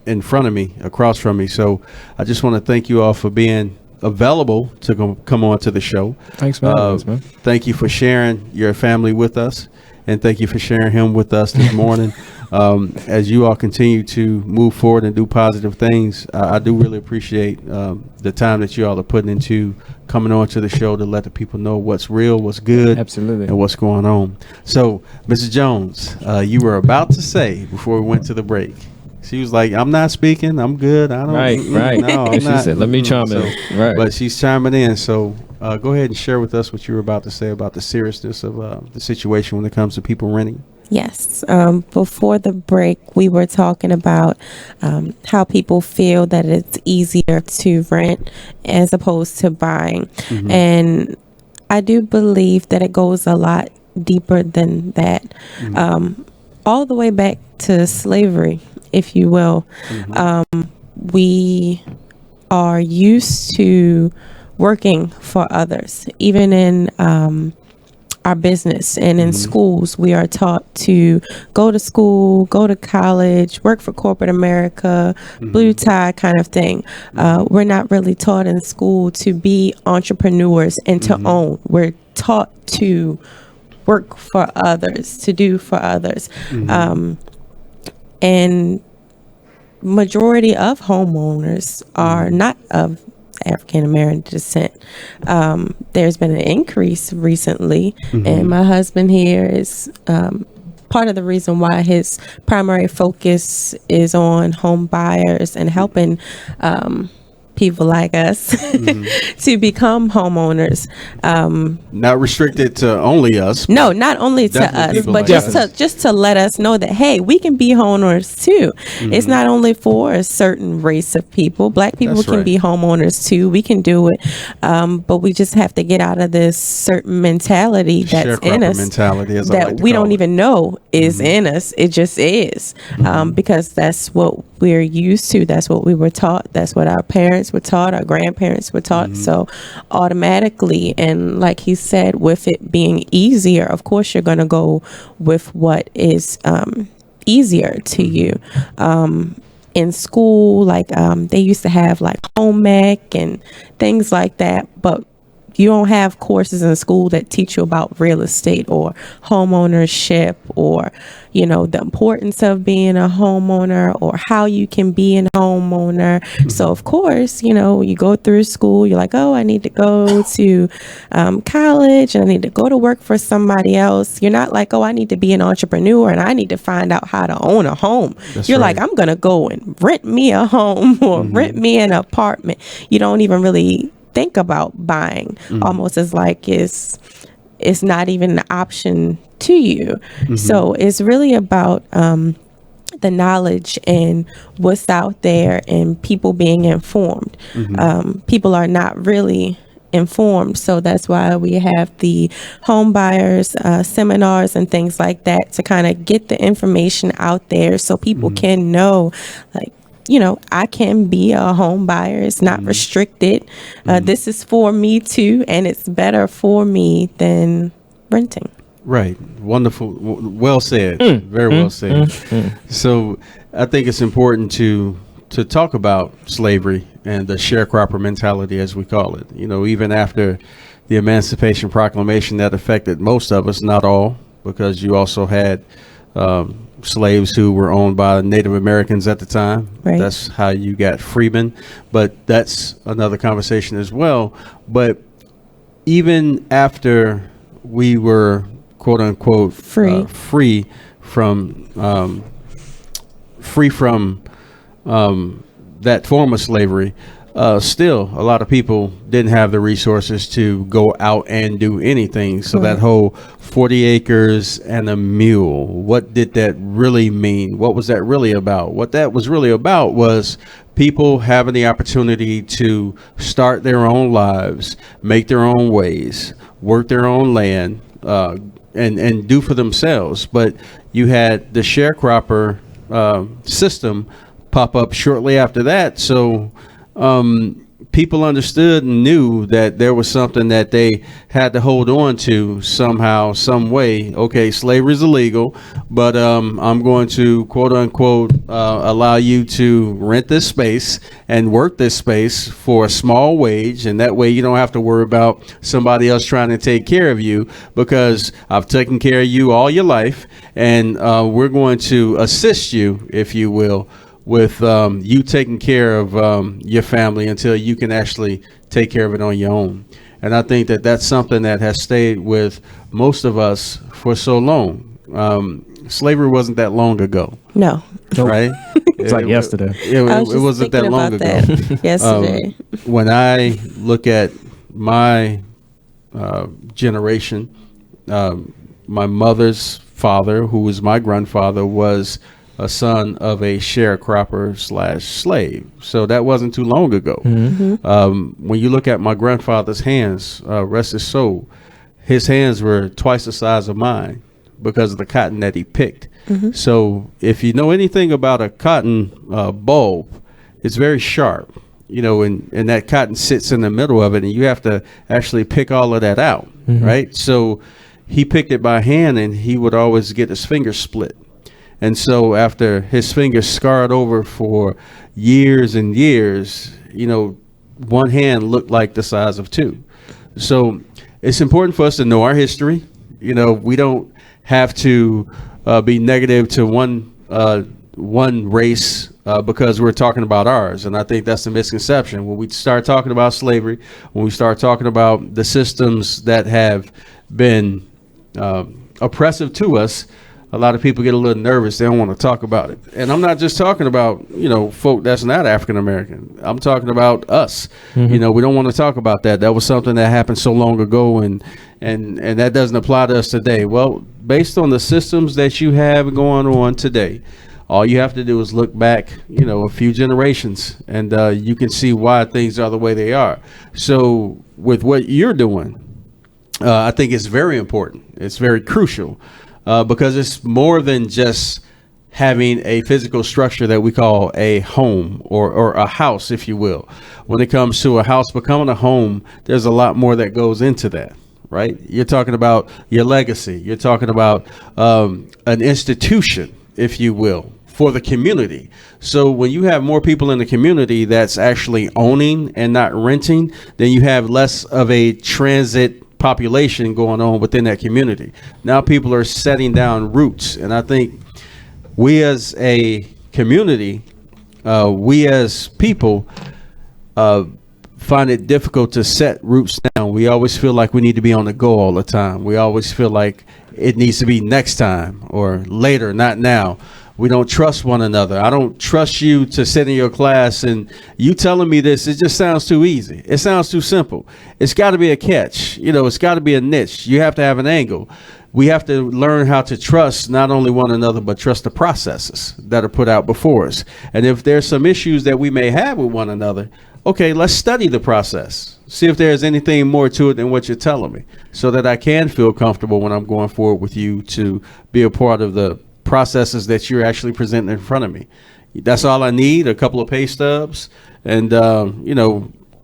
in front of me, across from me. So I just want to thank you all for being available to come on to the show. Thanks for having us, man. Thank you for sharing your family with us, and thank you for sharing him with us this morning. As you all continue to move forward and do positive things, I do really appreciate the time that you all are putting into coming on to the show to let the people know what's real, what's good, absolutely, and what's going on. So, Mrs. Jones, you were about to say before we went to the break, she was like, "I'm not speaking. I'm good. I don't." Right. No, I'm she not. said, "Let me chime in." Right. But she's chiming in. So go ahead and share with us what you were about to say about the seriousness of the situation when it comes to people renting. Yes. Before the break, we were talking about how people feel that it's easier to rent as opposed to buying. Mm-hmm. And I do believe that it goes a lot deeper than that. Mm-hmm. All the way back to slavery, if you will. Mm-hmm. We are used to working for others, even in our business and in schools. We are taught to go to school, go to college, work for corporate America, blue tie kind of thing. We're not really taught in school to be entrepreneurs and to own. We're taught to work for others, to do for others. And majority of homeowners are not of African American descent. There's been an increase recently, and my husband here is part of the reason why his primary focus is on home buyers and helping people like us to become homeowners. Not restricted to only us. No, not only to definitely us, people but like just to let us know that, hey, we can be homeowners too. It's not only for a certain race of people. Black people That's can right. be homeowners too. We can do it. But we just have to get out of this certain mentality that's in Sharecropper us mentality, as I that like to we call don't it. even know is in us. It just is. Because that's what we're used to. That's what we were taught. That's what our parents were taught, our grandparents were taught. So automatically, and like he said, with it being easier, of course you're going to go with what is easier to you. In school, like they used to have like home ec and things like that, but you don't have courses in school that teach you about real estate or home ownership or, the importance of being a homeowner or how you can be a homeowner. So, of course, you go through school, you're like, oh, I need to go to college and I need to go to work for somebody else. You're not like, oh, I need to be an entrepreneur and I need to find out how to own a home. You're like, I'm going to go and rent me a home or rent me an apartment. You don't even really think about buying, almost as like it's not even an option to you. So it's really about the knowledge and what's out there and people being informed. People are not really informed, so that's why we have the home buyers seminars and things like that to kind of get the information out there so people can know, like, I can be a home buyer. It's not restricted. This is for me too, and it's better for me than renting. Right. Wonderful. Well said. Very well said. So I think it's important to talk about slavery and the sharecropper mentality, as we call it. Even after the Emancipation Proclamation, that affected most of us, not all, because you also had slaves who were owned by Native Americans at the time. Right. That's how you got freemen, but that's another conversation as well. But even after we were quote unquote free from that form of slavery, still a lot of people didn't have the resources to go out and do anything. So that whole 40 acres and a mule, what did that really mean? What was that really about? What that was really about was people having the opportunity to start their own lives, make their own ways, work their own land, and do for themselves. But you had the sharecropper system pop up shortly after that. So people understood and knew that there was something that they had to hold on to somehow, some way. Okay, slavery is illegal, but I'm going to quote unquote allow you to rent this space and work this space for a small wage, and that way you don't have to worry about somebody else trying to take care of you, because I've taken care of you all your life, and we're going to assist you, if you will, with you taking care of your family until you can actually take care of it on your own. And I think that that's something that has stayed with most of us for so long. Slavery wasn't that long ago. No. Right? It's like yesterday. It wasn't that long ago. Yesterday. When I look at my generation, my mother's father, who was my grandfather, was a son of a sharecropper / slave. So that wasn't too long ago. When you look at my grandfather's hands, rest his soul, his hands were twice the size of mine because of the cotton that he picked. So if you know anything about a cotton bulb, it's very sharp, and that cotton sits in the middle of it, and you have to actually pick all of that out, right? So he picked it by hand, and he would always get his fingers split. And so after his fingers scarred over for years and years, one hand looked like the size of two. So it's important for us to know our history. We don't have to be negative to one race because we're talking about ours. And I think that's the misconception. When we start talking about slavery, when we start talking about the systems that have been oppressive to us, a lot of people get a little nervous. They don't want to talk about it. And I'm not just talking about, folk that's not African American. I'm talking about us. We don't want to talk about that. That was something that happened so long ago, and that doesn't apply to us today. Well, based on the systems that you have going on today, all you have to do is look back, a few generations, and you can see why things are the way they are. So with what you're doing, I think it's very important. It's very crucial. Because it's more than just having a physical structure that we call a home or a house, if you will. When it comes to a house becoming a home, there's a lot more that goes into that, right? You're talking about your legacy. You're talking about an institution, if you will, for the community. So when you have more people in the community that's actually owning and not renting, then you have less of a transit population going on within that community. Now people are setting down roots, and I think we as a community, we as people find it difficult to set roots down. We always feel like we need to be on the go all the time. We always feel like it needs to be next time or later, not now. We don't trust one another. I don't trust you to sit in your class and you telling me this. It just sounds too easy. It sounds too simple. It's got to be a catch. It's got to be a niche. You have to have an angle. We have to learn how to trust not only one another, but trust the processes that are put out before us. And if there's some issues that we may have with one another, okay, let's study the process. See if there's anything more to it than what you're telling me, so that I can feel comfortable when I'm going forward with you to be a part of the processes that you're actually presenting in front of me. That's all I need, a couple of pay stubs and,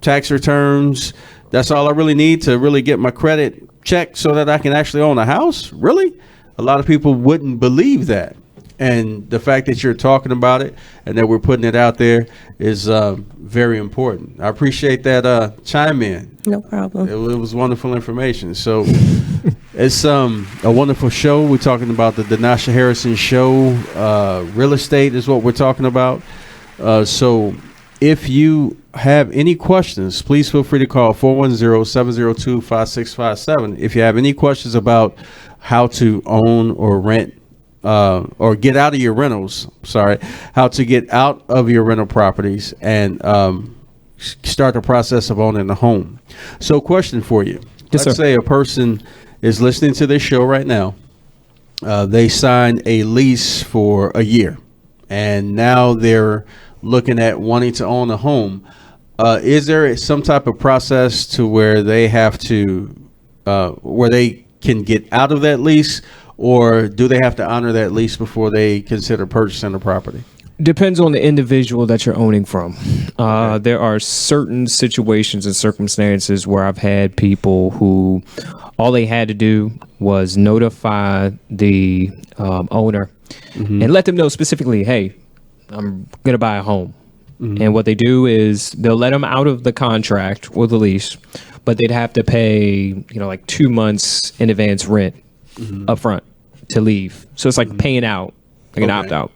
tax returns. That's all I really need to really get my credit checked so that I can actually own a house. Really? A lot of people wouldn't believe that. And the fact that you're talking about it and that we're putting it out there is very important. I appreciate that chime in. No problem. It was wonderful information. So it's a wonderful show. We're talking about the Denasha Harrison Show. Real estate is what we're talking about. So if you have any questions, please feel free to call 410-702-5657. If you have any questions about how to own or rent or get out of your rentals, how to get out of your rental properties and start the process of owning a home. So question for you. Yes, Let's say a person is listening to this show right now. They signed a lease for a year, and now they're looking at wanting to own a home. Is there some type of process to where they have to, where they can get out of that lease, or do they have to honor that lease before they consider purchasing the property? Depends on the individual that you're owning from. There are certain situations and circumstances where I've had people who all they had to do was notify the owner and let them know specifically, hey, I'm going to buy a home. And what they do is they'll let them out of the contract or the lease, but they'd have to pay, like 2 months in advance rent up front to leave. So it's like paying out, like an opt-out.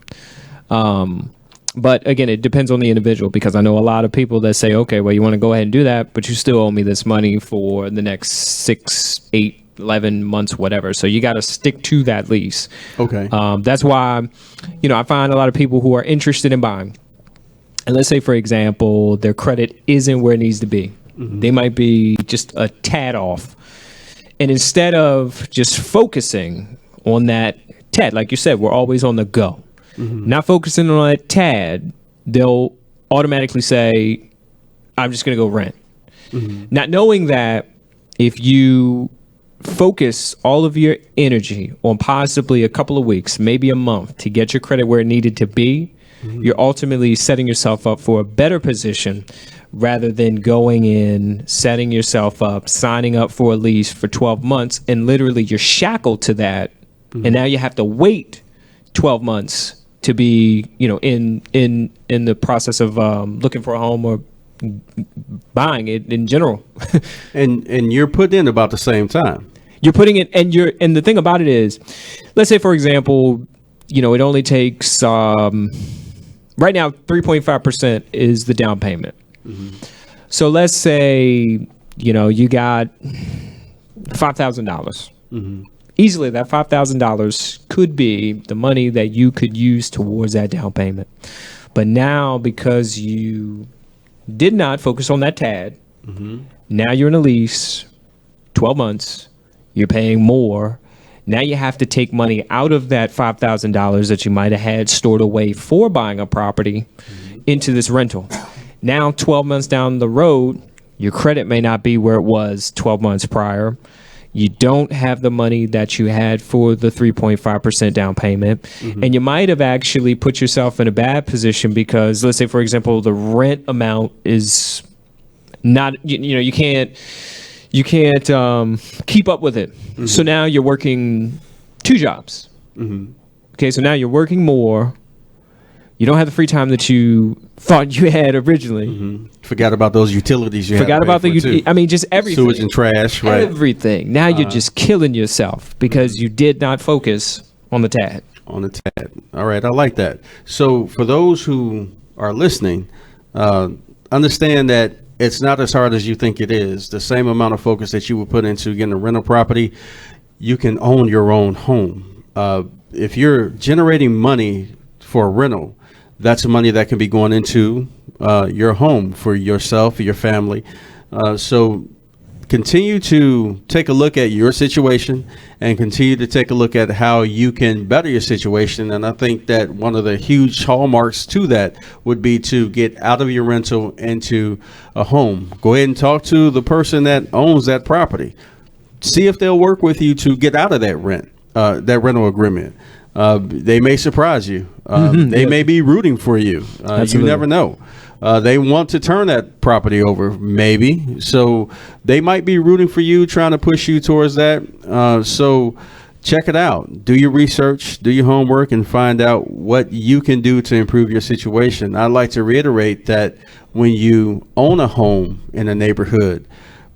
But again, it depends on the individual, because I know a lot of people that say, okay, well, you want to go ahead and do that, but you still owe me this money for the next 6, 8, 11 months, whatever. So you got to stick to that lease. Okay. That's why, I find a lot of people who are interested in buying. And let's say, for example, their credit isn't where it needs to be. They might be just a tad off. And instead of just focusing on that tad, like you said, we're always on the go. Not focusing on that tad, they'll automatically say, I'm just going to go rent. Not knowing that if you focus all of your energy on possibly a couple of weeks, maybe a month, to get your credit where it needed to be, you're ultimately setting yourself up for a better position rather than going in, setting yourself up, signing up for a lease for 12 months, and literally you're shackled to that. And now you have to wait 12 months to be, in the process of looking for a home or buying it in general. and you're putting in about the same time. You're putting it, and the thing about it is, let's say, for example, it only takes right now 3.5% is the down payment. So let's say you got $5,000. Easily that $5,000 could be the money that you could use towards that down payment. But now, because you did not focus on that tad, now you're in a lease, 12 months, you're paying more. Now you have to take money out of that $5,000 that you might have had stored away for buying a property into this rental. Now, 12 months down the road, your credit may not be where it was 12 months prior. You don't have the money that you had for the 3.5% down payment. And you might have actually put yourself in a bad position because, let's say, for example, the rent amount is not, you can't keep up with it. So now you're working 2 jobs. Okay, so now you're working more. You don't have the free time that you thought you had originally. Forgot about those utilities you Forgot about just everything. Sewage and trash, right? Everything. Now you're just killing yourself because you did not focus on the tad. On the tad. All right, I like that. So for those who are listening, understand that it's not as hard as you think it is. The same amount of focus that you would put into getting a rental property, you can own your own home. If you're generating money for a rental, that's money that can be going into your home for yourself, for your family. So continue to take a look at your situation and continue to take a look at how you can better your situation. And I think that one of the huge hallmarks to that would be to get out of your rental into a home. Go ahead and talk to the person that owns that property. See if they'll work with you to get out of that rental agreement. They may surprise you. They may be rooting for you. You never know. They want to turn that property over, maybe. So they might be rooting for you, trying to push you towards that. So check it out. Do your research, do your homework, and find out what you can do to improve your situation. I'd like to reiterate that when you own a home in a neighborhood,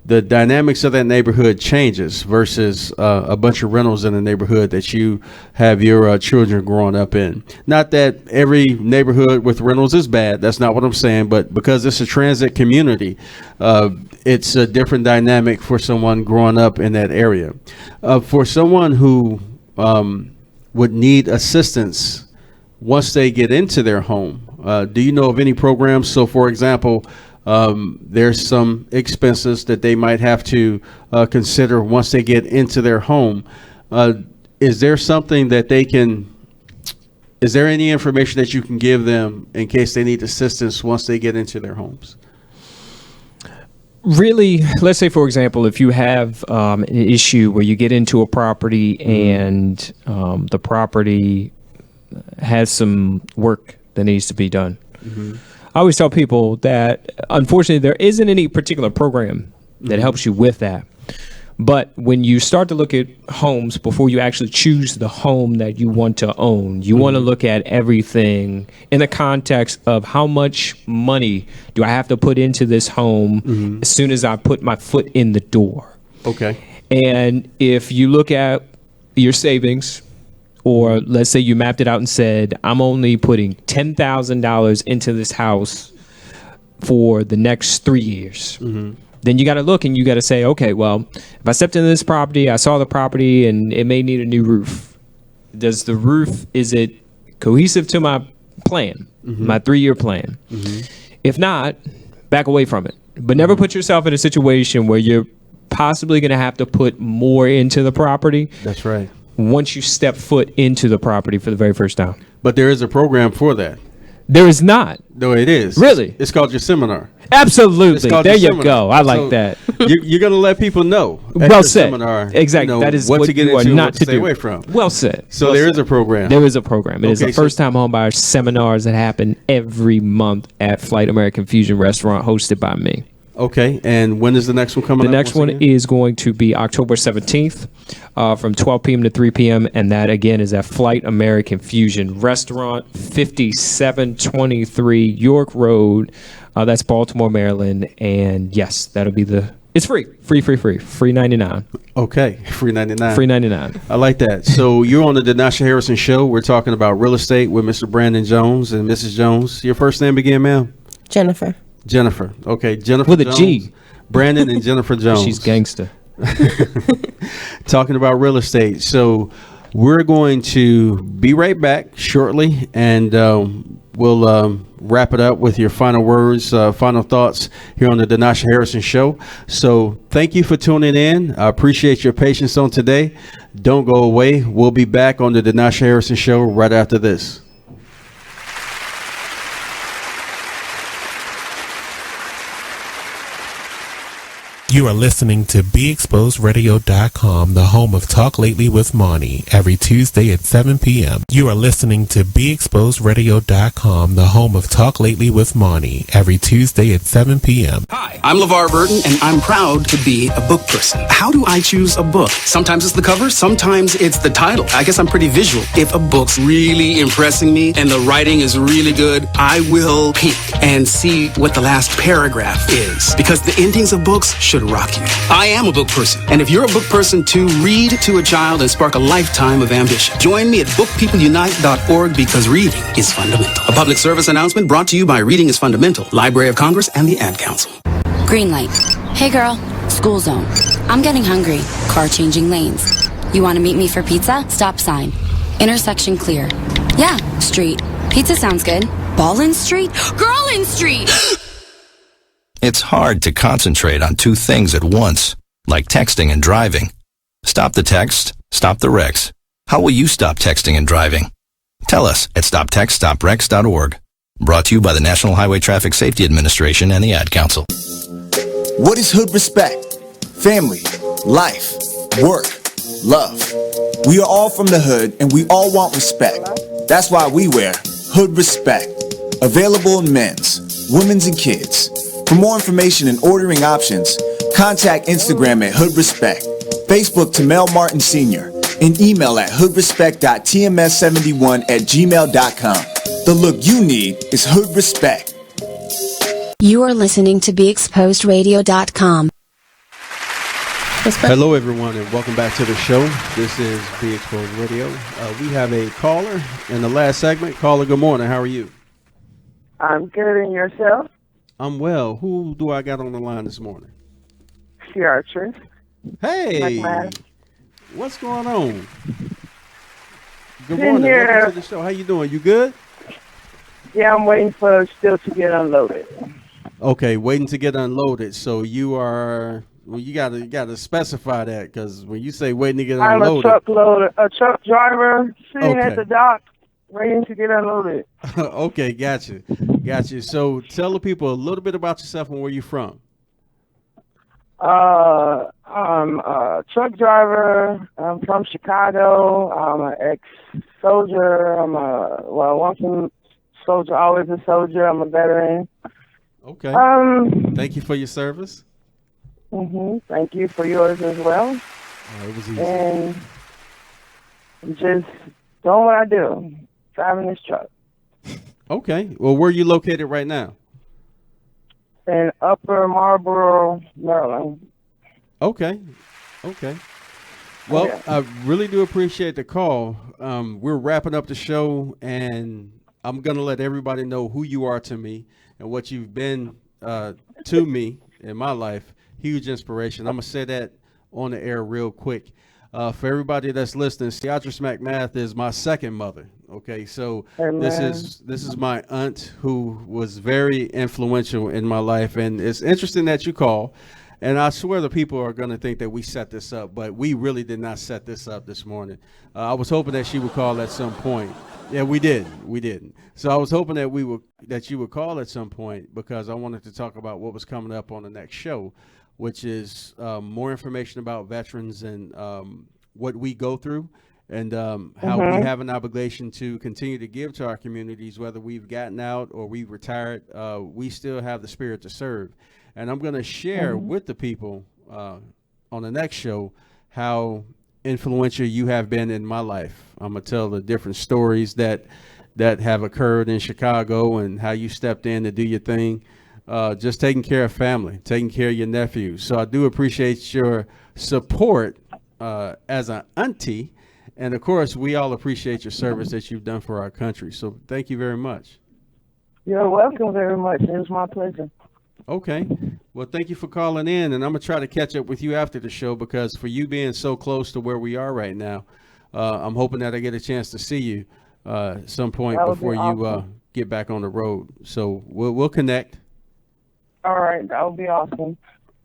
the dynamics of that neighborhood changes versus a bunch of rentals in a neighborhood that you have your children growing up in. Not that every neighborhood with rentals is bad. That's not what I'm saying. But because it's a transit community, it's a different dynamic for someone growing up in that area. For someone who would need assistance once they get into their home, do you know of any programs? So, for example, there's some expenses that they might have to consider once they get into their home. Is there something that is there any information that you can give them in case they need assistance once they get into their homes? Really, let's say, for example, if you have an issue where you get into a property and the property has some work that needs to be done. I always tell people that, unfortunately, there isn't any particular program that helps you with that. But when you start to look at homes before you actually choose the home that you want to own, you want to look at everything in the context of how much money do I have to put into this home as soon as I put my foot in the door. Okay. And if you look at your savings, or let's say you mapped it out and said, I'm only putting $10,000 into this house for the next 3 years. Then you got to look and you got to say, okay, well, if I stepped into this property, I saw the property and it may need a new roof. Is it cohesive to my plan, my 3-year plan? If not, back away from it. But never put yourself in a situation where you're possibly going to have to put more into the property. That's right. Once you step foot into the property for the very first time. But there is a program for that. There is not. No, it is. Really? It's called your seminar. Absolutely. There you seminar. go. I like So that. You're going to let people know. At Well your said. Seminar, Exactly. That is what to get you are into and not what to to stay do. away from. Well said. So Well there said. is a program. There is a program. It is Okay, the first time home buyer seminars that happen every month at Flight American Fusion Restaurant, hosted by me. Okay, and when is the next one coming up? The next one is going to be October 17th from 12 p.m. to 3 p.m. And that, again, is at Flight American Fusion Restaurant, 5723 York Road. That's Baltimore, Maryland. And yes, that'll be it's free. Free 99. Okay, free 99. Free 99. I like that. So you're on the Denasha Harrison Show. We're talking about real estate with Mr. Brandon Jones and Mrs. Jones. Your first name again, ma'am? Jennifer. Jennifer. Okay, Jennifer With a Jones. G. Brandon and Jennifer Jones. She's gangster. Talking about real estate. So we're going to be right back shortly, and we'll wrap it up with your final words, final thoughts here on the Denasha Harrison Show. So thank you for tuning in. I appreciate your patience on today. Don't go away. We'll be back on the Denasha Harrison Show right after this. You are listening to BeExposedRadio.com, the home of Talk Lately with Monty, every Tuesday at 7 p.m. You are listening to BeExposedRadio.com, the home of Talk Lately with Monty, every Tuesday at 7 p.m. Hi, I'm LeVar Burton, and I'm proud to be a book person. How do I choose a book? Sometimes it's the cover, sometimes it's the title. I guess I'm pretty visual. If a book's really impressing me and the writing is really good, I will peek and see what the last paragraph is, because the endings of books should rock you. I am a book person, and if you're a book person too, read to a child and spark a lifetime of ambition. Join me at bookpeopleunite.org, because reading is fundamental. A public service announcement brought to you by Reading is Fundamental, Library of Congress, and the Ad Council. Green light. Hey girl, school zone. I'm getting hungry. Car changing lanes. You want to meet me for pizza? Stop sign. Intersection clear. Yeah, street. Pizza sounds good. Ballin Street? Girlin Street! It's hard to concentrate on two things at once, like texting and driving. Stop the text, stop the wrecks. How will you stop texting and driving? Tell us at stoptextstopwrecks.org. Brought to you by the National Highway Traffic Safety Administration and the Ad Council. What is Hood Respect? Family, life, work, love. We are all from the hood and we all want respect. That's why we wear Hood Respect. Available in men's, women's, and kids. For more information and ordering options, contact Instagram at Hood Respect, Facebook to Mel Martin Sr., and email at hoodrespect.tms71@gmail.com. The look you need is Hood Respect. You are listening to BeExposedRadio.com. Hello, everyone, and welcome back to the show. This is Be Exposed Radio. We have a caller in the last segment. Caller, good morning. How are you? I'm good, and yourself? I'm well. Who do I got on the line this morning? Archer. Hey, what's going on? Good Been morning. here. Welcome to the show. How you doing? You good? Yeah, I'm waiting for still to get unloaded. Okay, waiting to get unloaded. So you are. Well, you gotta specify that, because when you say waiting to get I'm unloaded, a truck driver sitting Okay. at the dock waiting to get unloaded. okay, gotcha. So tell the people a little bit about yourself and where you're from. I'm a truck driver. I'm from Chicago. I'm an ex-soldier. I'm a walking soldier, always a soldier. I'm a veteran. Okay. Thank you for your service. Thank you for yours as well. It was easy. And just doing what I do, driving this truck. Okay. Well, where are you located right now? In Upper Marlboro, Maryland. Okay. Well, I really do appreciate the call. We're wrapping up the show, and I'm going to let everybody know who you are to me and what you've been to me in my life. Huge inspiration. I'm going to say that on the air real quick. For everybody that's listening, Theatrice McMath is my second mother. Okay, so this is my aunt who was very influential in my life, and it's interesting that you call. And I swear the people are going to think that we set this up, but we really did not set this up this morning. I was hoping that she would call at some point. Yeah, we didn't. So I was hoping that you would call at some point, because I wanted to talk about what was coming up on the next show, which is more information about veterans and what we go through, and how we have an obligation to continue to give to our communities, whether we've gotten out or we've retired. We still have the spirit to serve. And I'm going to share with the people on the next show how influential you have been in my life. I'm going to tell the different stories that have occurred in Chicago and how you stepped in to do your thing, just taking care of family, taking care of your nephews. So I do appreciate your support as an auntie. And, of course, we all appreciate your service that you've done for our country. So thank you very much. You're welcome very much. It was my pleasure. Okay. Well, thank you for calling in, and I'm going to try to catch up with you after the show, because for you being so close to where we are right now, I'm hoping that I get a chance to see you at some point before you get back on the road. So we'll connect. All right. That would be awesome.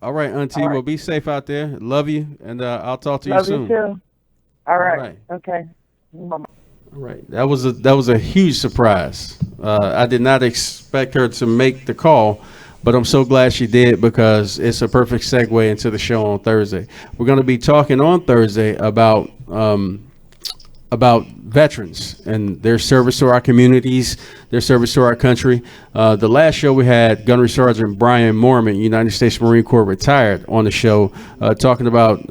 All right, Auntie. All right. Well, be safe out there. Love you, and I'll talk to you soon. Love you, too. All right. Okay. Bye-bye. All right. That was a huge surprise. I did not expect her to make the call, but I'm so glad she did, because it's a perfect segue into the show on Thursday. We're going to be talking on Thursday about veterans and their service to our communities, their service to our country. The last show we had Gunnery Sergeant Brian Mormon, United States Marine Corps retired, on the show, talking about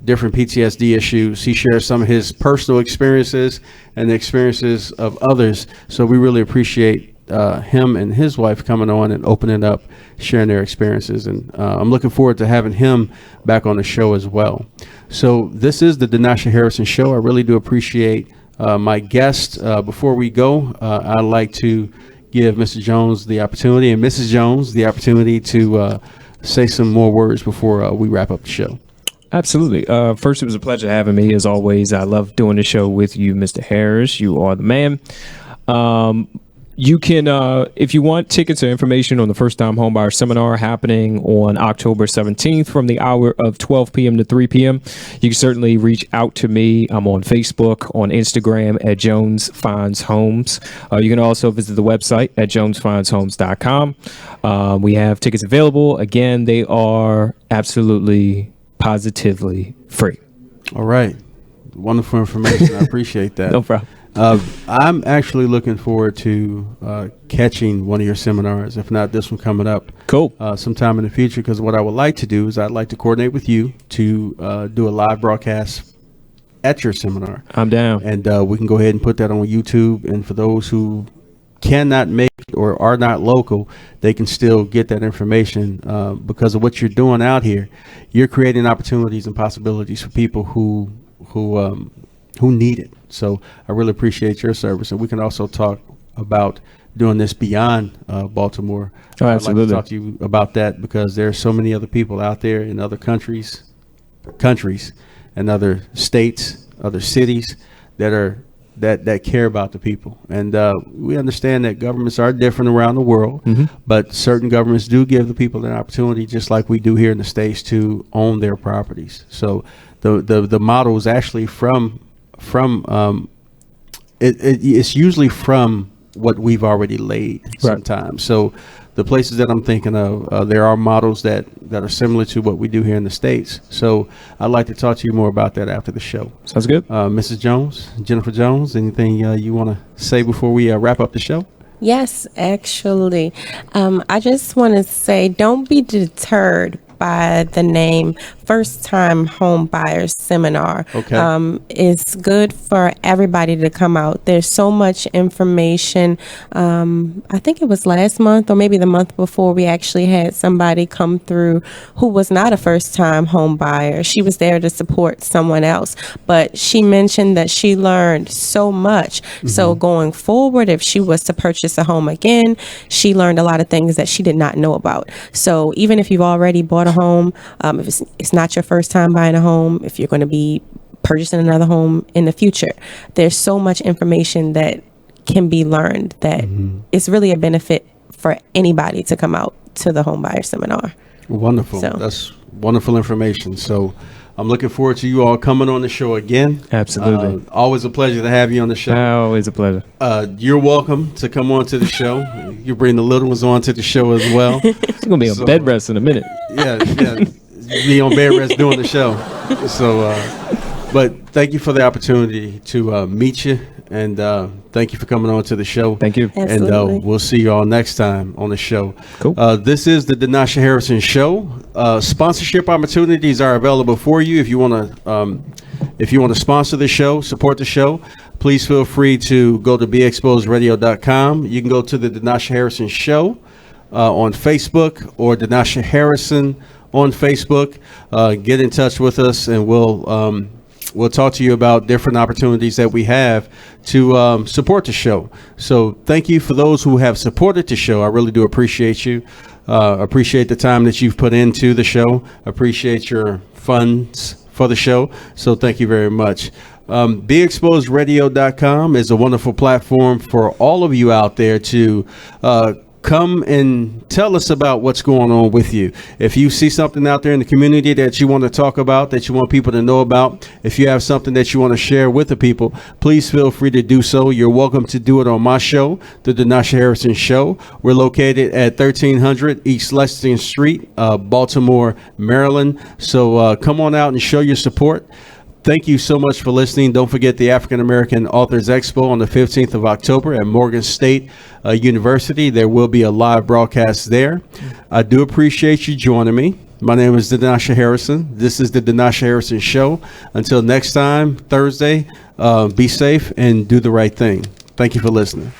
different PTSD issues. He shared some of his personal experiences and the experiences of others. So we really appreciate him and his wife coming on and opening up, sharing their experiences. And I'm looking forward to having him back on the show as well. So this is the Denasha Harrison Show. I really do appreciate my guest. Before we go, I'd like to give Mr. Jones the opportunity, and Mrs. Jones the opportunity, to say some more words before we wrap up the show. Absolutely. First, it was a pleasure having me, as always. I love doing the show with you, Mr. Harris. You are the man. You can, if you want tickets or information on the First Time Homebuyer Seminar happening on October 17th from the hour of 12 p.m. to 3 p.m., you can certainly reach out to me. I'm on Facebook, on Instagram at Jones Finds Homes. You can also visit the website at jonesfindshomes.com. We have tickets available. Again, they are absolutely, positively free. All right. Wonderful information. I appreciate that. No problem. I'm actually looking forward to catching one of your seminars, if not this one coming up. Cool. Sometime in the future, because what I would like to do is I'd like to coordinate with you to do a live broadcast at your seminar. I'm down. And we can go ahead and put that on YouTube. And for those who cannot make it or are not local, they can still get that information because of what you're doing out here. You're creating opportunities and possibilities for people who need it. So I really appreciate your service, and we can also talk about doing this beyond Baltimore. Oh, absolutely. I'd like to talk to you about that, because there are so many other people out there in other countries and other states, other cities that care about the people. And we understand that governments are different around the world, but certain governments do give the people an opportunity, just like we do here in the States, to own their properties. So the model is actually it's usually from what we've already laid sometimes. So the places that I'm thinking of, there are models that are similar to what we do here in the States. So I'd like to talk to you more about that after the show. Sounds good. Mrs. Jones, Jennifer Jones, anything you want to say before we wrap up the show? Yes, actually. I just want to say don't be deterred by the name First Time Home Buyers Seminar. Okay. It's good for everybody to come out. There's so much information. I think it was last month or maybe the month before, we actually had somebody come through who was not a first time home buyer. She was there to support someone else, but she mentioned that she learned so much. So going forward, if she was to purchase a home again, she learned a lot of things that she did not know about. So even if you've already bought a home, if it's not your first time buying a home, if you're going to be purchasing another home in the future, there's so much information that can be learned that it's really a benefit for anybody to come out to the home buyer seminar. Wonderful. So. That's wonderful information. So I'm looking forward to you all coming on the show again. Absolutely. Always a pleasure to have you on the show. Always a pleasure. You're welcome to come on to the show. You bring the little ones on to the show as well. She's going to be on bed rest in a minute. Yeah. Be on bed rest doing the show. So, but thank you for the opportunity to meet you, and thank you for coming on to the show. Thank you. Absolutely. And we'll see you all next time on the show. Cool. This is the Denasha Harrison Show. Sponsorship opportunities are available for you if you want to sponsor the show, support the show. Please feel free to go to beexposedradio.com. You can go to the Denasha Harrison Show on Facebook or Denasha Harrison on Facebook. Get in touch with us, and we'll talk to you about different opportunities that we have to support the show. So thank you for those who have supported the show. I really do appreciate you. Appreciate the time that you've put into the show. Appreciate your funds for the show. So thank you very much. BeExposedRadio.com is a wonderful platform for all of you out there to come and tell us about what's going on with you. If you see something out there in the community that you want to talk about, that you want people to know about, if you have something that you want to share with the people, please feel free to do so. You're welcome to do it on my show, The Denasha Harrison Show. We're located at 1300 East Lexington Street, Baltimore, Maryland. So come on out and show your support. Thank you so much for listening. Don't forget the African American Authors Expo on the 15th of October at Morgan State University. There will be a live broadcast there. I do appreciate you joining me. My name is Denasha Harrison. This is the Denasha Harrison Show. Until next time, Thursday, be safe and do the right thing. Thank you for listening.